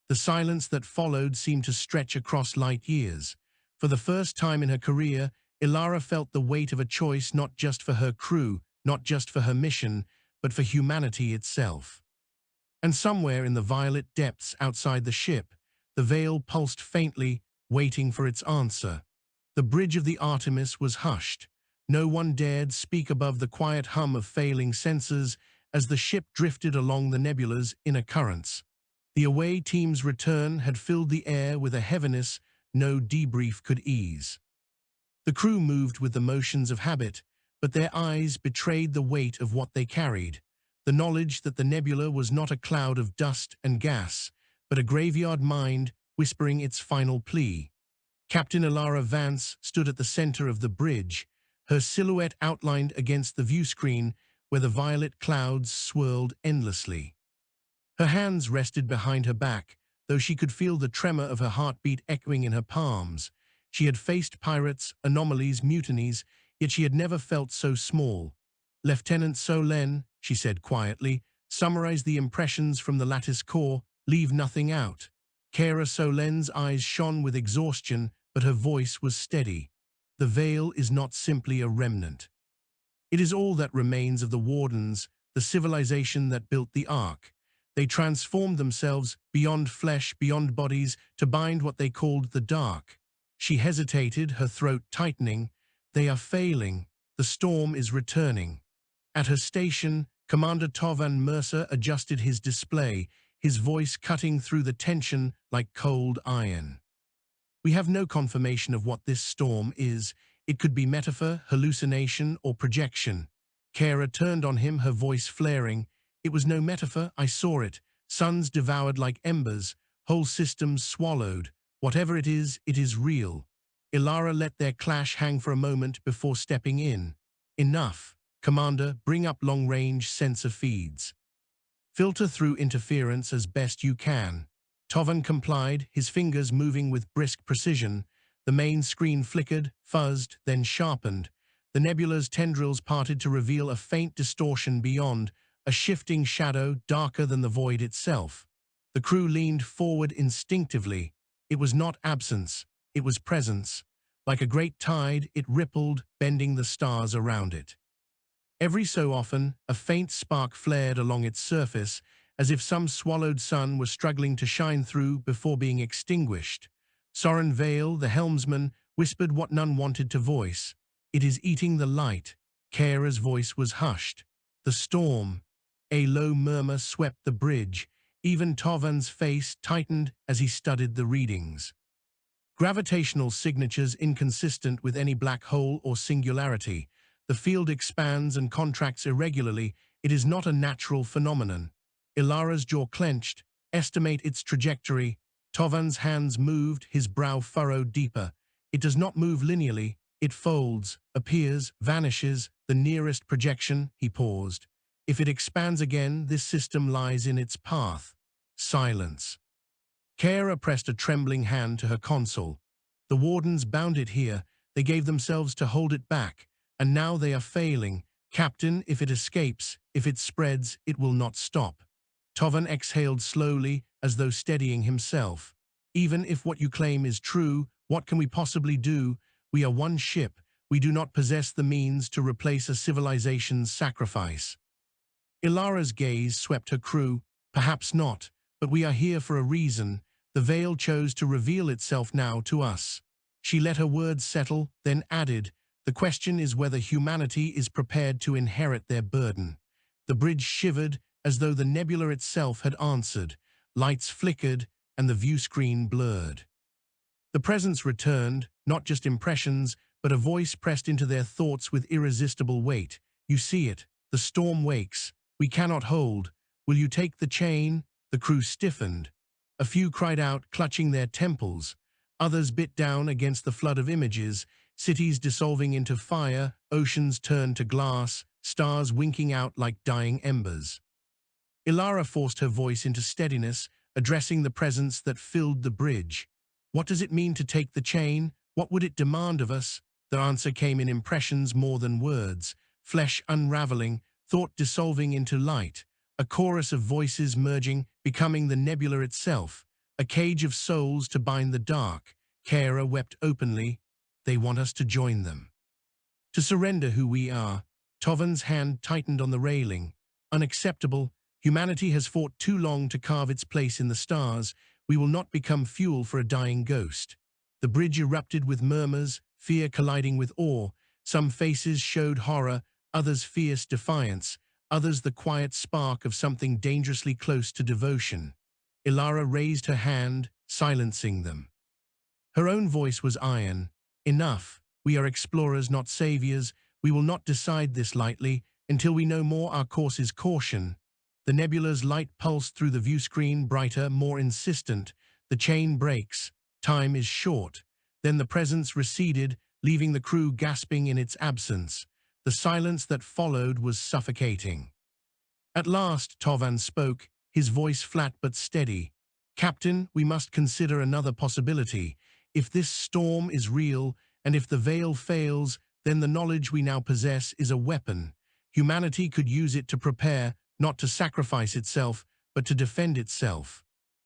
The silence that followed seemed to stretch across light years. For the first time in her career, Ilara felt the weight of a choice, not just for her crew, not just for her mission, but for humanity itself. And somewhere in the violet depths outside the ship, the veil pulsed faintly, waiting for its answer. The bridge of the Artemis was hushed. No one dared speak above the quiet hum of failing sensors as the ship drifted along the nebula's inner currents. The away team's return had filled the air with a heaviness no debrief could ease. The crew moved with the motions of habit, but their eyes betrayed the weight of what they carried. The knowledge that the nebula was not a cloud of dust and gas, but a graveyard mind whispering its final plea. Captain Ilara Vance stood at the center of the bridge, her silhouette outlined against the viewscreen where the violet clouds swirled endlessly. Her hands rested behind her back, though she could feel the tremor of her heartbeat echoing in her palms. She had faced pirates, anomalies, mutinies, yet she had never felt so small. "Lieutenant Solen," she said quietly, "summarize the impressions from the lattice core, leave nothing out." Kara Solen's eyes shone with exhaustion, but her voice was steady. "The veil is not simply a remnant. It is all that remains of the Wardens, the civilization that built the Ark. They transformed themselves beyond flesh, beyond bodies, to bind what they called the Dark." She hesitated, her throat tightening. "They are failing. The storm is returning." At her station, Commander Tovan Mercer adjusted his display, his voice cutting through the tension like cold iron. "We have no confirmation of what this storm is. It could be metaphor, hallucination, or projection." Kara turned on him, her voice flaring. "It was no metaphor, I saw it. Suns devoured like embers, whole systems swallowed. Whatever it is real." Ilara let their clash hang for a moment before stepping in. "Enough. Commander, bring up long-range sensor feeds. Filter through interference as best you can." Tovan complied, his fingers moving with brisk precision. The main screen flickered, fuzzed, then sharpened. The nebula's tendrils parted to reveal a faint distortion beyond, a shifting shadow darker than the void itself. The crew leaned forward instinctively. It was not absence, it was presence. Like a great tide, it rippled, bending the stars around it. Every so often, a faint spark flared along its surface, as if some swallowed sun were struggling to shine through before being extinguished. Soren Vale, the helmsman, whispered what none wanted to voice. "It is eating the light." Kara's voice was hushed. "The storm." A low murmur swept the bridge. Even Tovan's face tightened as he studied the readings. Gravitational signatures inconsistent with any black hole or singularity. The field expands and contracts irregularly. It is not a natural phenomenon. Ilara's jaw clenched. "Estimate its trajectory." Tovan's hands moved, his brow furrowed deeper. "It does not move linearly. It folds, appears, vanishes, the nearest projection." He paused. "If it expands again, this system lies in its path." Silence. Kara pressed a trembling hand to her console. "The Wardens bound it here. They gave themselves to hold it back. And now they are failing. Captain, if it escapes, if it spreads, it will not stop." Tovan exhaled slowly, as though steadying himself. "Even if what you claim is true, what can we possibly do? We are one ship. We do not possess the means to replace a civilization's sacrifice." Ilara's gaze swept her crew. "Perhaps not, but we are here for a reason. The veil chose to reveal itself now to us." She let her words settle, then added, "The question is whether humanity is prepared to inherit their burden." The bridge shivered, as though the nebula itself had answered. Lights flickered, and the viewscreen blurred. The presence returned, not just impressions, but a voice pressed into their thoughts with irresistible weight. You see it. The storm wakes. We cannot hold. Will you take the chain? The crew stiffened. A few cried out, clutching their temples. Others bit down against the flood of images, cities dissolving into fire, oceans turned to glass, stars winking out like dying embers. Ilara forced her voice into steadiness, addressing the presence that filled the bridge. What does it mean to take the chain? What would it demand of us? The answer came in impressions more than words, flesh unraveling, thought dissolving into light, a chorus of voices merging, becoming the nebula itself, a cage of souls to bind the dark. Kara wept openly. They want us to join them. To surrender who we are. Tovan's hand tightened on the railing. Unacceptable. Humanity has fought too long to carve its place in the stars. We will not become fuel for a dying ghost. The bridge erupted with murmurs, fear colliding with awe. Some faces showed horror, others fierce defiance, others the quiet spark of something dangerously close to devotion. Ilara raised her hand, silencing them. Her own voice was iron. Enough. We are explorers, not saviors. We will not decide this lightly. Until we know more, our course is caution. The nebula's light pulsed through the view screen, brighter, more insistent. The chain breaks. Time is short. Then the presence receded, leaving the crew gasping in its absence. The silence that followed was suffocating. At last, Tovan spoke, his voice flat but steady. Captain, we must consider another possibility. If this storm is real, and if the veil fails, then the knowledge we now possess is a weapon. Humanity could use it to prepare, not to sacrifice itself, but to defend itself.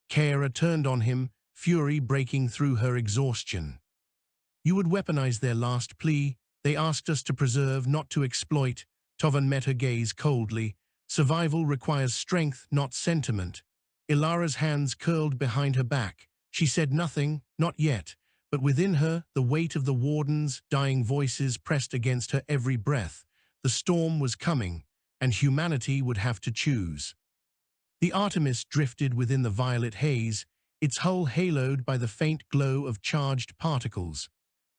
Kara turned on him, fury breaking through her exhaustion. You would weaponize their last plea. They asked us to preserve, not to exploit. Tovan met her gaze coldly. Survival requires strength, not sentiment. Ilara's hands curled behind her back. She said nothing, not yet, but within her, the weight of the warden's dying voices pressed against her every breath. The storm was coming, and humanity would have to choose. The Artemis drifted within the violet haze, its hull haloed by the faint glow of charged particles.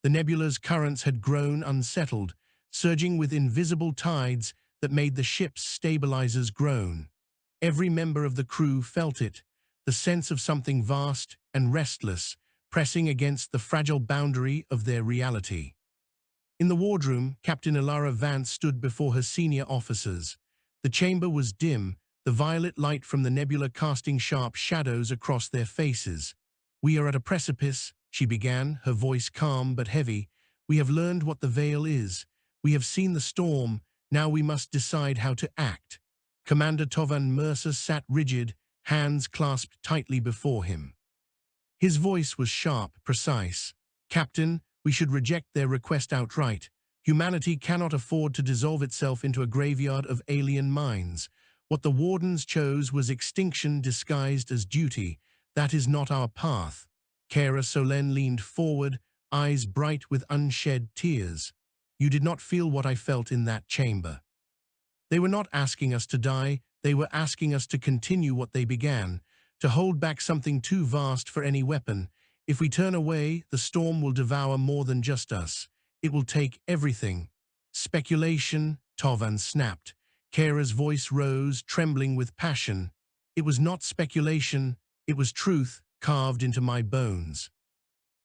The nebula's currents had grown unsettled, surging with invisible tides that made the ship's stabilizers groan. Every member of the crew felt it, the sense of something vast and restless, pressing against the fragile boundary of their reality. In the wardroom, Captain Ilara Vance stood before her senior officers. The chamber was dim, the violet light from the nebula casting sharp shadows across their faces. We are at a precipice, she began, her voice calm but heavy. We have learned what the veil is. We have seen the storm. Now we must decide how to act. Commander Tovan Mercer sat rigid, hands clasped tightly before him. His voice was sharp, precise. Captain, we should reject their request outright. Humanity cannot afford to dissolve itself into a graveyard of alien minds. What the wardens chose was extinction disguised as duty. That is not our path. Kara Solen leaned forward, eyes bright with unshed tears. You did not feel what I felt in that chamber. They were not asking us to die, they were asking us to continue what they began, to hold back something too vast for any weapon. If we turn away, the storm will devour more than just us. It will take everything. Speculation, Tovan snapped. Kara's voice rose, trembling with passion. It was not speculation, it was truth carved into my bones.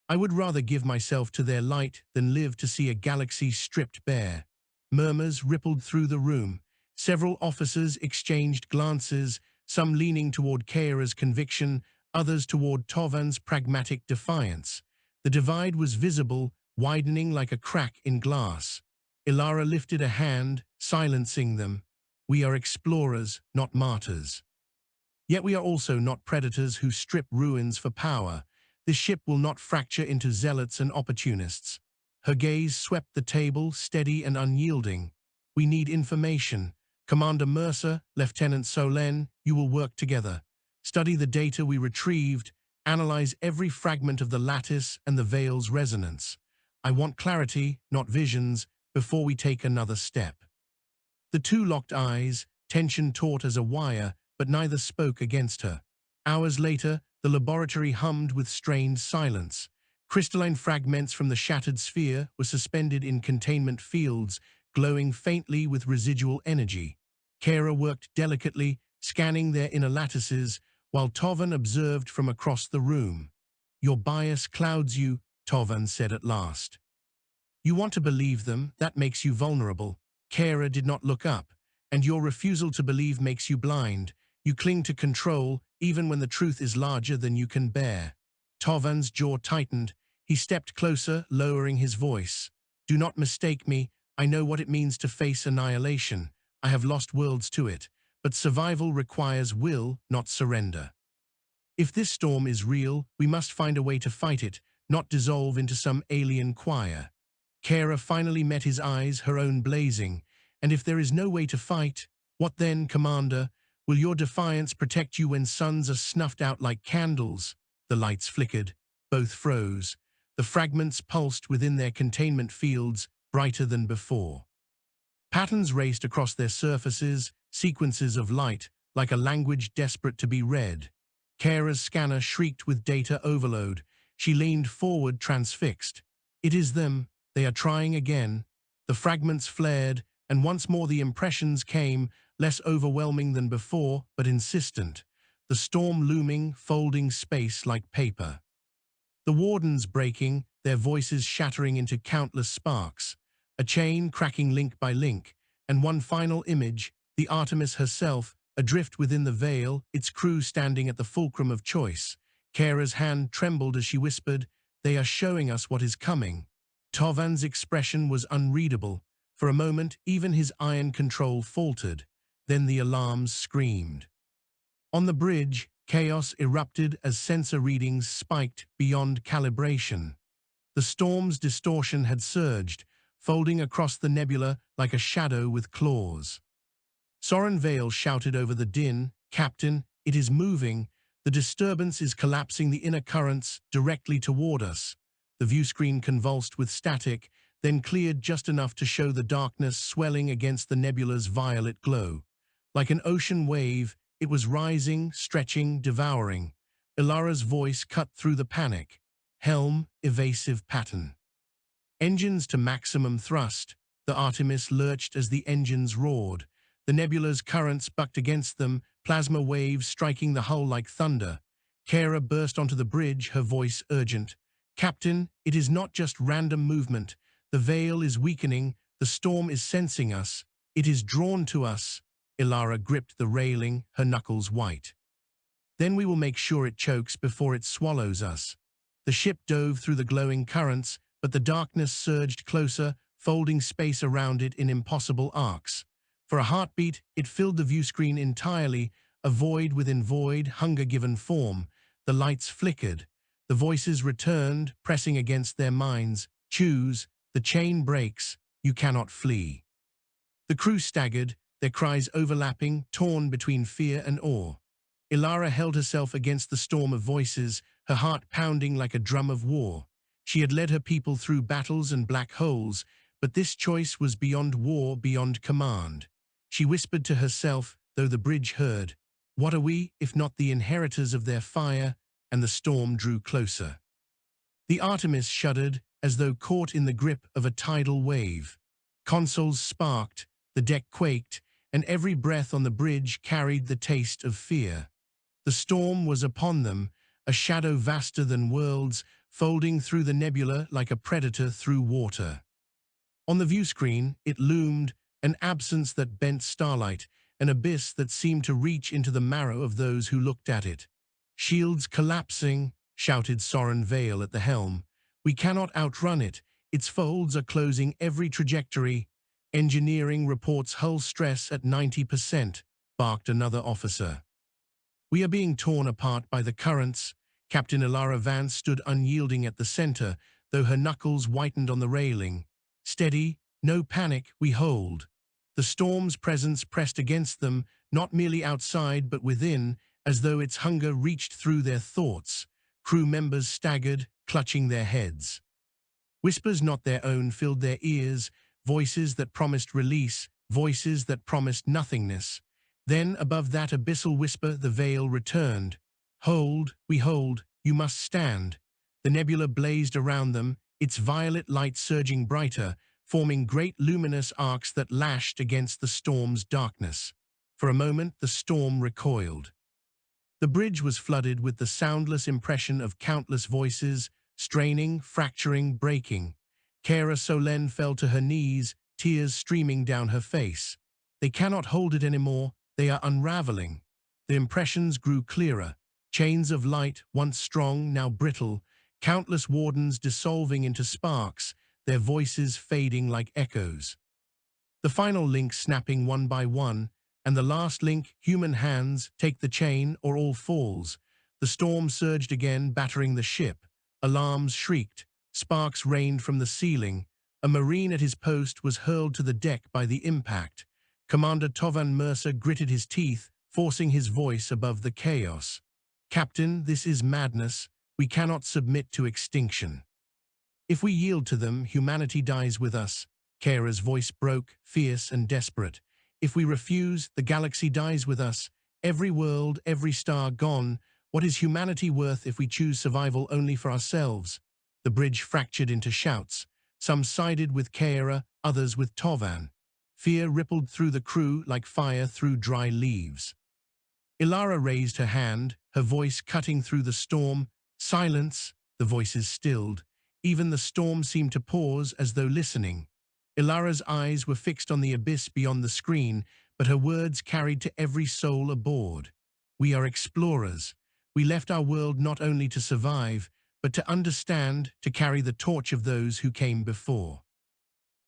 I would rather give myself to their light than live to see a galaxy stripped bare. Murmurs rippled through the room. Several officers exchanged glances, some leaning toward Kara's conviction, others toward Tovan's pragmatic defiance. The divide was visible, widening like a crack in glass. Ilara lifted a hand, silencing them. We are explorers, not martyrs. Yet we are also not predators who strip ruins for power. This ship will not fracture into zealots and opportunists. Her gaze swept the table, steady and unyielding. We need information. Commander Mercer, Lieutenant Solen, you will work together. Study the data we retrieved, analyze every fragment of the lattice and the veil's resonance. I want clarity, not visions, before we take another step. The two locked eyes, tension taut as a wire, but neither spoke against her. Hours later, the laboratory hummed with strained silence. Crystalline fragments from the shattered sphere were suspended in containment fields, glowing faintly with residual energy. Kara worked delicately, scanning their inner lattices, while Tovan observed from across the room. "Your bias clouds you," Tovan said at last. "You want to believe them, that makes you vulnerable." Kara did not look up. "And your refusal to believe makes you blind. You cling to control, even when the truth is larger than you can bear." Tovan's jaw tightened. He stepped closer, lowering his voice. "Do not mistake me. I know what it means to face annihilation. I have lost worlds to it. But survival requires will, not surrender. If this storm is real, we must find a way to fight it, not dissolve into some alien choir." Kara finally met his eyes, her own blazing. "And if there is no way to fight, what then, Commander? Will your defiance protect you when suns are snuffed out like candles?" The lights flickered. Both froze. The fragments pulsed within their containment fields, brighter than before. Patterns raced across their surfaces, sequences of light, like a language desperate to be read. Kara's scanner shrieked with data overload. She leaned forward, transfixed. "It is them. They are trying again." The fragments flared, and once more the impressions came, less overwhelming than before, but insistent. The storm looming, folding space like paper. The wardens breaking, their voices shattering into countless sparks. A chain cracking link by link, and one final image, the Artemis herself, adrift within the veil, its crew standing at the fulcrum of choice. Kara's hand trembled as she whispered, "They are showing us what is coming." Tovan's expression was unreadable. For a moment, even his iron control faltered. Then the alarms screamed. On the bridge, chaos erupted as sensor readings spiked beyond calibration. The storm's distortion had surged, folding across the nebula like a shadow with claws. Soren Vale shouted over the din, "Captain, it is moving. The disturbance is collapsing the inner currents directly toward us." The viewscreen convulsed with static, then cleared just enough to show the darkness swelling against the nebula's violet glow. Like an ocean wave, it was rising, stretching, devouring. Ilara's voice cut through the panic. "Helm, evasive pattern. Engines to maximum thrust." The Artemis lurched as the engines roared. The nebula's currents bucked against them, plasma waves striking the hull like thunder. Kara burst onto the bridge, her voice urgent. "Captain, it is not just random movement. The veil is weakening. The storm is sensing us. It is drawn to us." Ilara gripped the railing, her knuckles white. "Then we will make sure it chokes before it swallows us." The ship dove through the glowing currents, but the darkness surged closer, folding space around it in impossible arcs. For a heartbeat, it filled the viewscreen entirely, a void within void, hunger given form. The lights flickered. The voices returned, pressing against their minds. "Choose. The chain breaks. You cannot flee." The crew staggered, their cries overlapping, torn between fear and awe. Ilara held herself against the storm of voices, her heart pounding like a drum of war. She had led her people through battles and black holes, but this choice was beyond war, beyond command. She whispered to herself, though the bridge heard, "What are we, if not the inheritors of their fire?" And the storm drew closer. The Artemis shuddered, as though caught in the grip of a tidal wave. Consoles sparked, the deck quaked, and every breath on the bridge carried the taste of fear. The storm was upon them, a shadow vaster than worlds, folding through the nebula like a predator through water. On the viewscreen, it loomed, an absence that bent starlight, an abyss that seemed to reach into the marrow of those who looked at it. "Shields collapsing," shouted Soren Vale at the helm. "We cannot outrun it. Its folds are closing every trajectory." "Engineering reports hull stress at 90%, barked another officer. "We are being torn apart by the currents." Captain Ilara Vance stood unyielding at the center, though her knuckles whitened on the railing. "Steady, no panic, we hold." The storm's presence pressed against them, not merely outside but within, as though its hunger reached through their thoughts. Crew members staggered, clutching their heads. Whispers not their own filled their ears, voices that promised release, voices that promised nothingness. Then, above that abyssal whisper, the veil returned. "Hold, we hold, you must stand." The nebula blazed around them, its violet light surging brighter, forming great luminous arcs that lashed against the storm's darkness. For a moment, the storm recoiled. The bridge was flooded with the soundless impression of countless voices, straining, fracturing, breaking. Kara Solen fell to her knees, tears streaming down her face. They cannot hold it anymore, they are unraveling. The impressions grew clearer. Chains of light, once strong, now brittle, countless wardens dissolving into sparks, their voices fading like echoes. The final link snapping one by one, and the last link, human hands, take the chain or all falls. The storm surged again, battering the ship. Alarms shrieked, sparks rained from the ceiling. A marine at his post was hurled to the deck by the impact. Commander Tovan Mercer gritted his teeth, forcing his voice above the chaos. "Captain, this is madness. We cannot submit to extinction. If we yield to them, humanity dies with us." Kara's voice broke, fierce and desperate. "If we refuse, the galaxy dies with us. Every world, every star gone. What is humanity worth if we choose survival only for ourselves?" The bridge fractured into shouts. Some sided with Kara, others with Tovan. Fear rippled through the crew like fire through dry leaves. Ilara raised her hand, her voice cutting through the storm. "Silence!" The voices stilled. Even the storm seemed to pause as though listening. Ilara's eyes were fixed on the abyss beyond the screen, but her words carried to every soul aboard. "We are explorers. We left our world not only to survive, but to understand, to carry the torch of those who came before.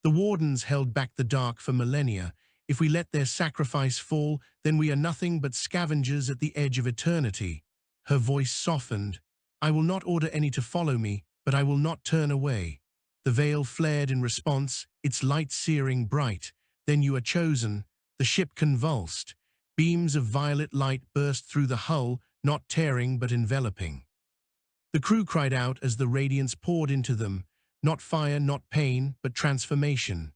The wardens held back the dark for millennia. If we let their sacrifice fall, then we are nothing but scavengers at the edge of eternity." Her voice softened. "I will not order any to follow me, but I will not turn away." The veil flared in response, its light searing bright. "Then you are chosen." The ship convulsed. Beams of violet light burst through the hull, not tearing but enveloping. The crew cried out as the radiance poured into them. Not fire, not pain, but transformation.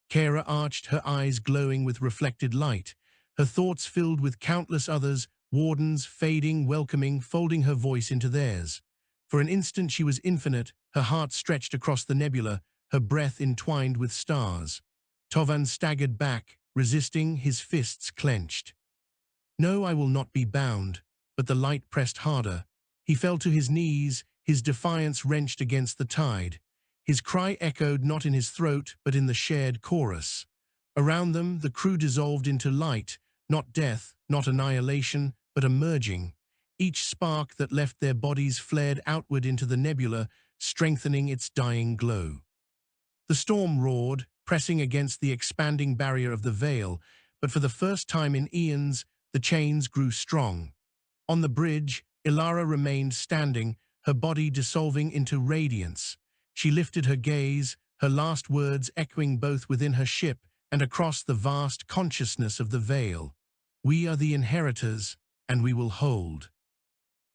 Kara arched, her eyes glowing with reflected light. Her thoughts filled with countless others, wardens, fading, welcoming, folding her voice into theirs. For an instant she was infinite, her heart stretched across the nebula, her breath entwined with stars. Tovan staggered back, resisting, his fists clenched. "No, I will not be bound." But the light pressed harder. He fell to his knees, his defiance wrenched against the tide. His cry echoed not in his throat, but in the shared chorus. Around them, the crew dissolved into light, not death, not annihilation, but a merging. Each spark that left their bodies flared outward into the nebula, strengthening its dying glow. The storm roared, pressing against the expanding barrier of the veil, but for the first time in eons, the chains grew strong. On the bridge, Ilara remained standing, her body dissolving into radiance. She lifted her gaze, her last words echoing both within her ship and across the vast consciousness of the veil. "We are the inheritors, and we will hold."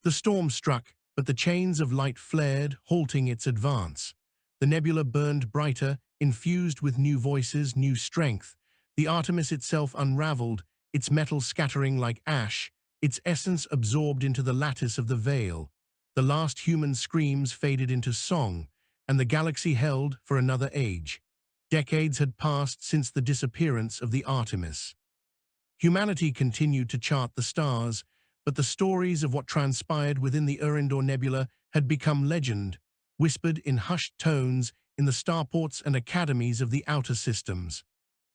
The storm struck, but the chains of light flared, halting its advance. The nebula burned brighter, infused with new voices, new strength. The Artemis itself unraveled, its metal scattering like ash, its essence absorbed into the lattice of the veil. The last human screams faded into song, and the galaxy held for another age. Decades had passed since the disappearance of the Artemis. Humanity continued to chart the stars, but the stories of what transpired within the Eryndor Nebula had become legend, whispered in hushed tones in the starports and academies of the outer systems.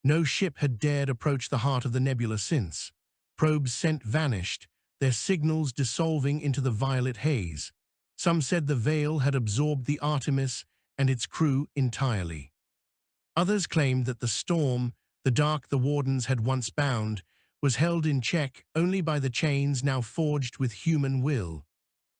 No ship had dared approach the heart of the nebula since. Probes sent vanished, their signals dissolving into the violet haze. Some said the veil had absorbed the Artemis and its crew entirely. Others claimed that the storm, the dark the wardens had once bound, was held in check only by the chains now forged with human will.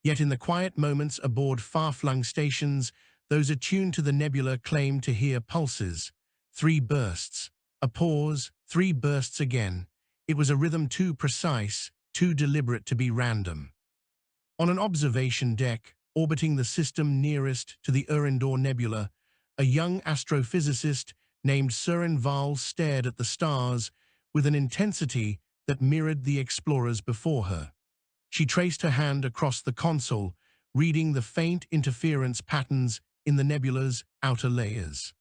Yet in the quiet moments aboard far-flung stations, those attuned to the nebula claimed to hear pulses. 3 bursts, a pause, 3 bursts again. It was a rhythm too precise, too deliberate to be random. On an observation deck, orbiting the system nearest to the Eryndor Nebula, a young astrophysicist named Surin Val stared at the stars with an intensity that mirrored the explorers before her. She traced her hand across the console, reading the faint interference patterns in the nebula's outer layers.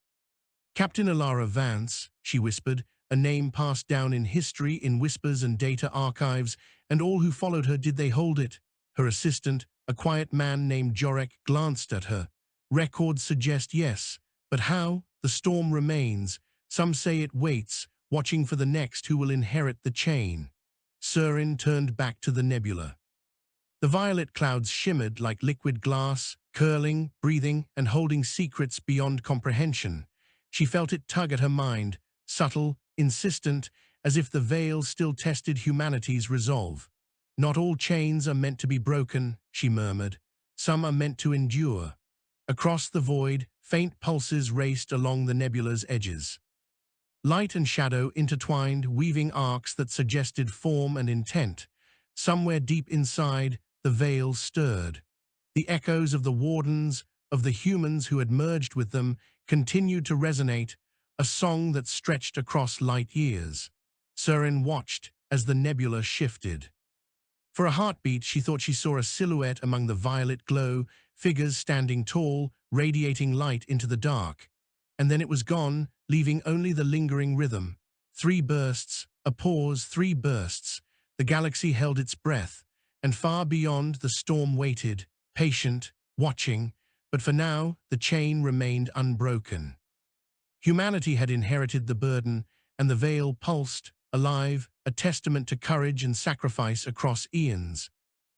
Captain Alara Vance, she whispered, a name passed down in history in whispers and data archives, and all who followed her, did they hold it? Her assistant, a quiet man named Jorek, glanced at her. Records suggest yes, but how? The storm remains. Some say it waits, watching for the next who will inherit the chain. Surin turned back to the nebula. The violet clouds shimmered like liquid glass, curling, breathing, and holding secrets beyond comprehension. She felt it tug at her mind, subtle, insistent, as if the veil still tested humanity's resolve. Not all chains are meant to be broken, she murmured. Some are meant to endure. Across the void, faint pulses raced along the nebula's edges. Light and shadow intertwined, weaving arcs that suggested form and intent. Somewhere deep inside, the veil stirred. The echoes of the wardens, of the humans who had merged with them, continued to resonate, a song that stretched across light years. Surin watched as the nebula shifted. For a heartbeat, she thought she saw a silhouette among the violet glow, figures standing tall, radiating light into the dark. And then it was gone, leaving only the lingering rhythm. 3 bursts, a pause, 3 bursts. The galaxy held its breath, and far beyond the storm waited, patient, watching, but for now the chain remained unbroken. Humanity had inherited the burden, and the veil pulsed, alive, a testament to courage and sacrifice across eons.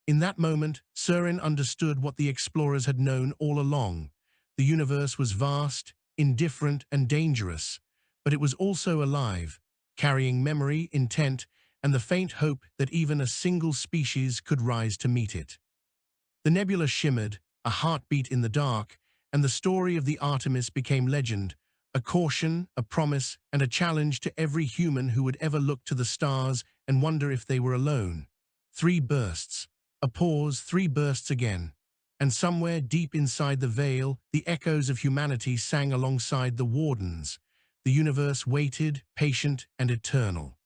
In that moment, Surin understood what the explorers had known all along. The universe was vast, indifferent, and dangerous, but it was also alive, carrying memory, intent, and the faint hope that even a single species could rise to meet it. The nebula shimmered, a heartbeat in the dark, and the story of the Artemis became legend, a caution, a promise, and a challenge to every human who would ever look to the stars and wonder if they were alone. 3 bursts, a pause, 3 bursts again, and somewhere deep inside the veil, the echoes of humanity sang alongside the wardens. The universe waited, patient and eternal.